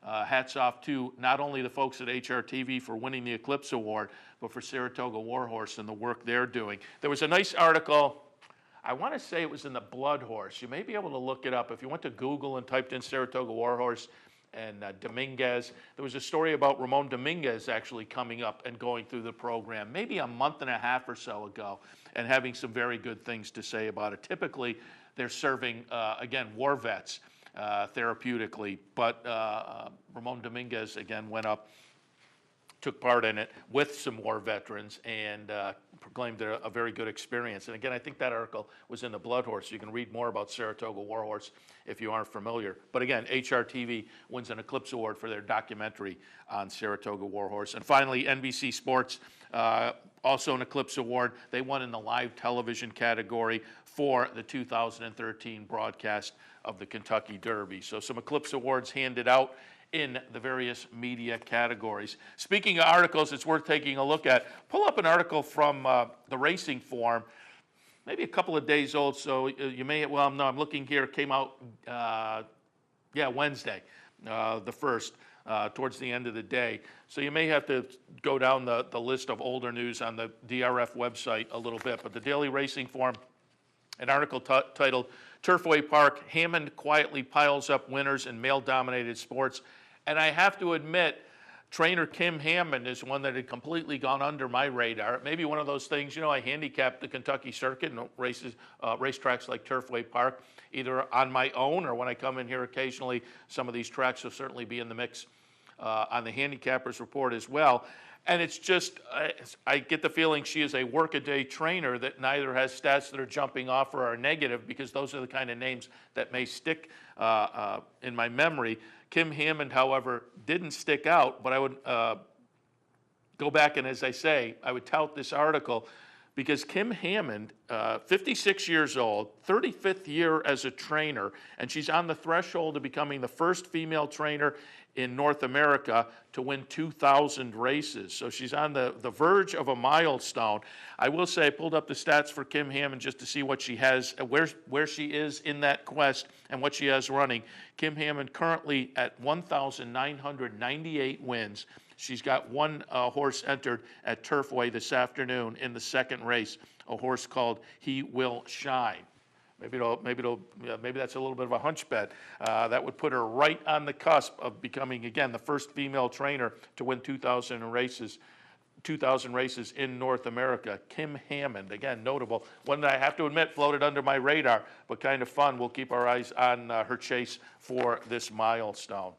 hats off to not only the folks at HRTV for winning the Eclipse Award, but for Saratoga Warhorse and the work they're doing. There was a nice article, I want to say it was in the Blood Horse. You may be able to look it up. If you went to Google and typed in Saratoga Warhorse and Dominguez, there was a story about Ramon Dominguez actually coming up and going through the program maybe a month and a half or so ago and having some very good things to say about it. Typically, they're serving, again, war vets therapeutically, but Ramon Dominguez, again, went up, took part in it with some war veterans and proclaimed it a very good experience. And again, I think that article was in the Blood Horse. You can read more about Saratoga Warhorse if you aren't familiar. But again, HRTV wins an Eclipse Award for their documentary on Saratoga Warhorse. And finally, NBC Sports, also an Eclipse Award. They won in the live television category for the 2013 broadcast of the Kentucky Derby. So some Eclipse Awards handed out in the various media categories. Speaking of articles, it's worth taking a look at. Pull up an article from the Racing Form, maybe a couple of days old, so you may, well, no, I'm looking here, it came out, Wednesday, the 1st, towards the end of the day. So you may have to go down the list of older news on the DRF website a little bit, but the Daily Racing Form, an article titled, Turfway Park, Hammond quietly piles up winners in male-dominated sports. And I have to admit, trainer Kim Hammond is one that had completely gone under my radar. Maybe one of those things, I handicapped the Kentucky circuit and racetracks like Turfway Park, either on my own or when I come in here occasionally. Some of these tracks will certainly be in the mix on the Handicappers Report as well. And it's just, I get the feeling she is a workaday trainer that neither has stats that are jumping off or are negative, because those are the kind of names that may stick in my memory. Kim Hammond, however, didn't stick out, but I would go back and, as I say, I would tout this article because Kim Hammond, 56 years old, 35th year as a trainer, and she's on the threshold of becoming the first female trainer in North America to win 2,000 races. So she's on the verge of a milestone. I will say I pulled up the stats for Kim Hammond just to see what she has, where she is in that quest and what she has running. Kim Hammond currently at 1,998 wins. She's got one horse entered at Turfway this afternoon in the second race, a horse called He Will Shine. Maybe that's a little bit of a hunch bet. That would put her right on the cusp of becoming, again, the first female trainer to win 2,000 races in North America. Kim Hammond, again, notable. One that I have to admit floated under my radar, but kind of fun. We'll keep our eyes on her chase for this milestone.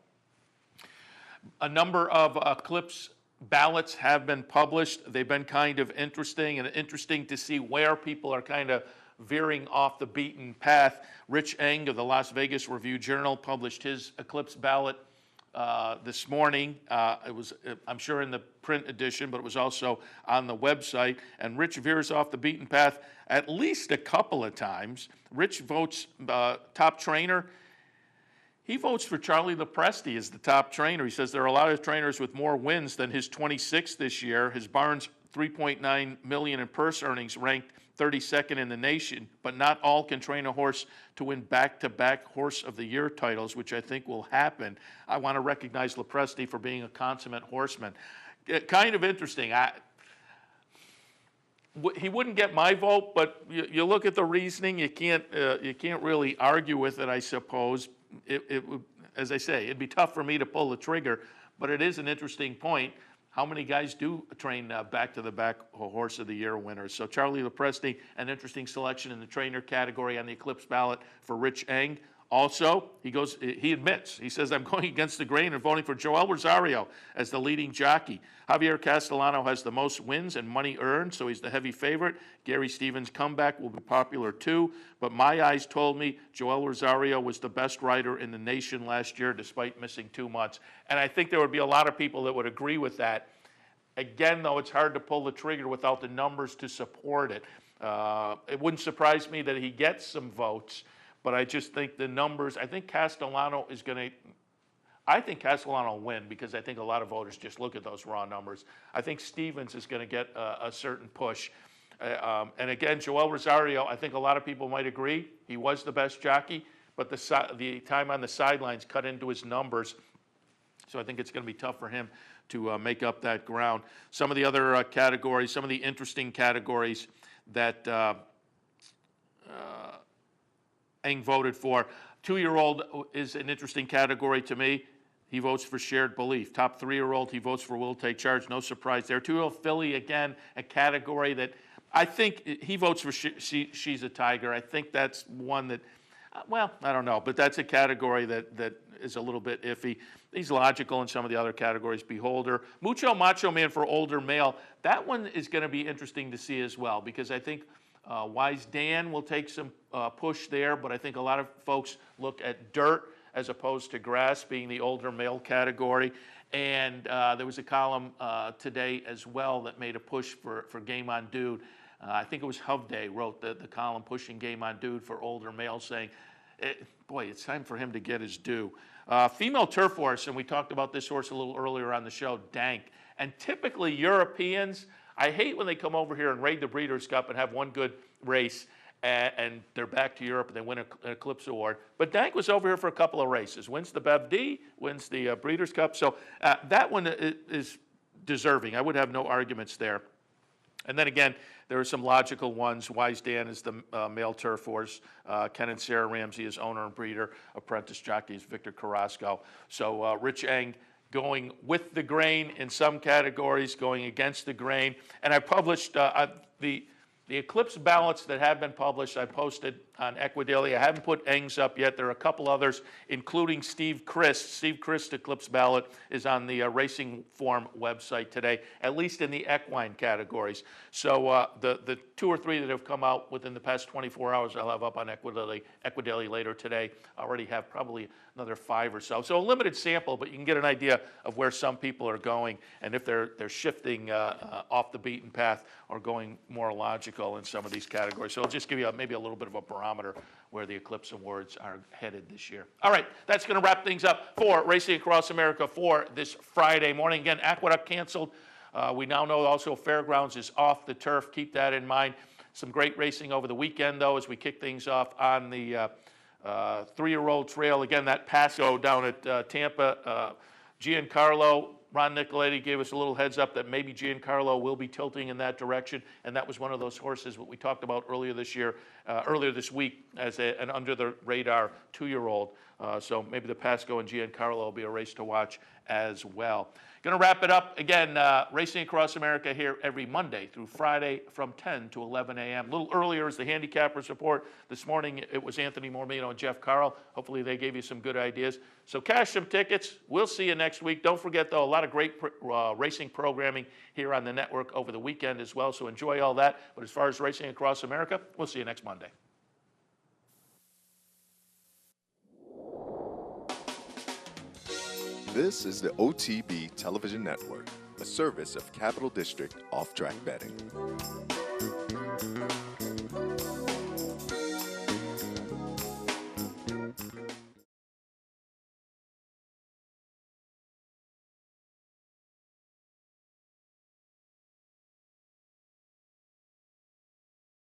A number of Eclipse ballots have been published. They've been kind of interesting, and interesting to see where people are kind of veering off the beaten path. Rich Eng of the Las Vegas Review-Journal published his Eclipse ballot this morning. It was, I'm sure, in the print edition, but it was also on the website. And Rich veers off the beaten path at least a couple of times. Rich votes top trainer. He votes for Charlie Lopresti as the top trainer. He says there are a lot of trainers with more wins than his 26 this year. His barn's $3.9 million in purse earnings, ranked 32nd in the nation, but not all can train a horse to win back-to-back Horse of the Year titles, which I think will happen. I want to recognize Lopresti for being a consummate horseman. Kind of interesting. He wouldn't get my vote, but you look at the reasoning, you can't really argue with it, I suppose. It would, as I say, it'd be tough for me to pull the trigger, but it is an interesting point. How many guys do train back-to-the-back Horse of the Year winners? So Charlie Lopresti, an interesting selection in the trainer category on the Eclipse ballot for Rich Eng. Also, he admits, he says, I'm going against the grain and voting for Joel Rosario as the leading jockey. Javier Castellano has the most wins and money earned, so he's the heavy favorite. Gary Stevens' comeback will be popular too, but my eyes told me Joel Rosario was the best rider in the nation last year despite missing 2 months. And I think there would be a lot of people that would agree with that. Again, though, it's hard to pull the trigger without the numbers to support it. It wouldn't surprise me that he gets some votes, but I just think the numbers, I think Castellano will win because I think a lot of voters just look at those raw numbers. I think Stevens is going to get a certain push. And again, Joel Rosario, I think a lot of people might agree. He was the best jockey, but the time on the sidelines cut into his numbers. So I think it's going to be tough for him to make up that ground. Some of the other categories, some of the interesting categories that Eng voted for. 2-year-old is an interesting category to me. He votes for Shared Belief. Top 3-year-old, he votes for Will Take Charge. No surprise there. 2-year-old filly, again, a category that I think he votes for She's a Tiger. I think that's one that, well, I don't know, but that's a category that is a little bit iffy. He's logical in some of the other categories. Beholder. Mucho Macho Man for older male. That one is going to be interesting to see as well because I think Wise Dan will take some push there, but I think a lot of folks look at dirt as opposed to grass being the older male category. And there was a column today as well that made a push for Game On Dude. I think it was Hovday wrote the column pushing Game On Dude for older males, saying, boy, it's time for him to get his due. Female turf horse, and we talked about this horse a little earlier on the show, Dank. And typically Europeans, I hate when they come over here and raid the Breeders' Cup and have one good race and they're back to Europe and they win an Eclipse Award. But Dank was over here for a couple of races. Wins the Bev D, wins the Breeders' Cup. So that one is deserving. I would have no arguments there. And then again, there are some logical ones. Wise Dan is the male turf horse. Ken and Sarah Ramsey is owner and breeder. Apprentice jockey is Victor Carrasco. So Rich Eng going with the grain in some categories, going against the grain. And I published the Eclipse ballots that have been published, I posted on Equidaily. I haven't put Eng's up yet. There are a couple others, including Steve Christ. Steve Christ's Eclipse ballot is on the Racing Form website today, at least in the equine categories. So the 2 or 3 that have come out within the past 24 hours, I'll have up on Equidaily later today. I already have probably another 5 or so. So a limited sample, but you can get an idea of where some people are going and if they're shifting off the beaten path or going more logical in some of these categories. So I'll just give you maybe a little bit of a barometer where the Eclipse Awards are headed this year. All right, that's going to wrap things up for Racing Across America for this Friday morning. Again, Aqueduct canceled. We now know also Fairgrounds is off the turf. Keep that in mind. Some great racing over the weekend, though, as we kick things off on the 3-year-old trail. Again, that Paso down at Tampa. Giancarlo, Ron Nicoletti gave us a little heads up that maybe Giancarlo will be tilting in that direction, and that was one of those horses that we talked about earlier this week as an under-the-radar 2-year-old. So maybe the Pasco and Giancarlo will be a race to watch as well. Going to wrap it up. Again, Racing Across America here every Monday through Friday from 10 to 11 a.m. A little earlier is the Handicappers Report. This morning it was Anthony Mormino and Jeff Carl. Hopefully they gave you some good ideas. So cash some tickets. We'll see you next week. Don't forget, though, a lot of great racing programming here on the network over the weekend as well. So enjoy all that. But as far as Racing Across America, we'll see you next Monday.
This is the OTB Television Network, a service of Capital District Off-Track Betting.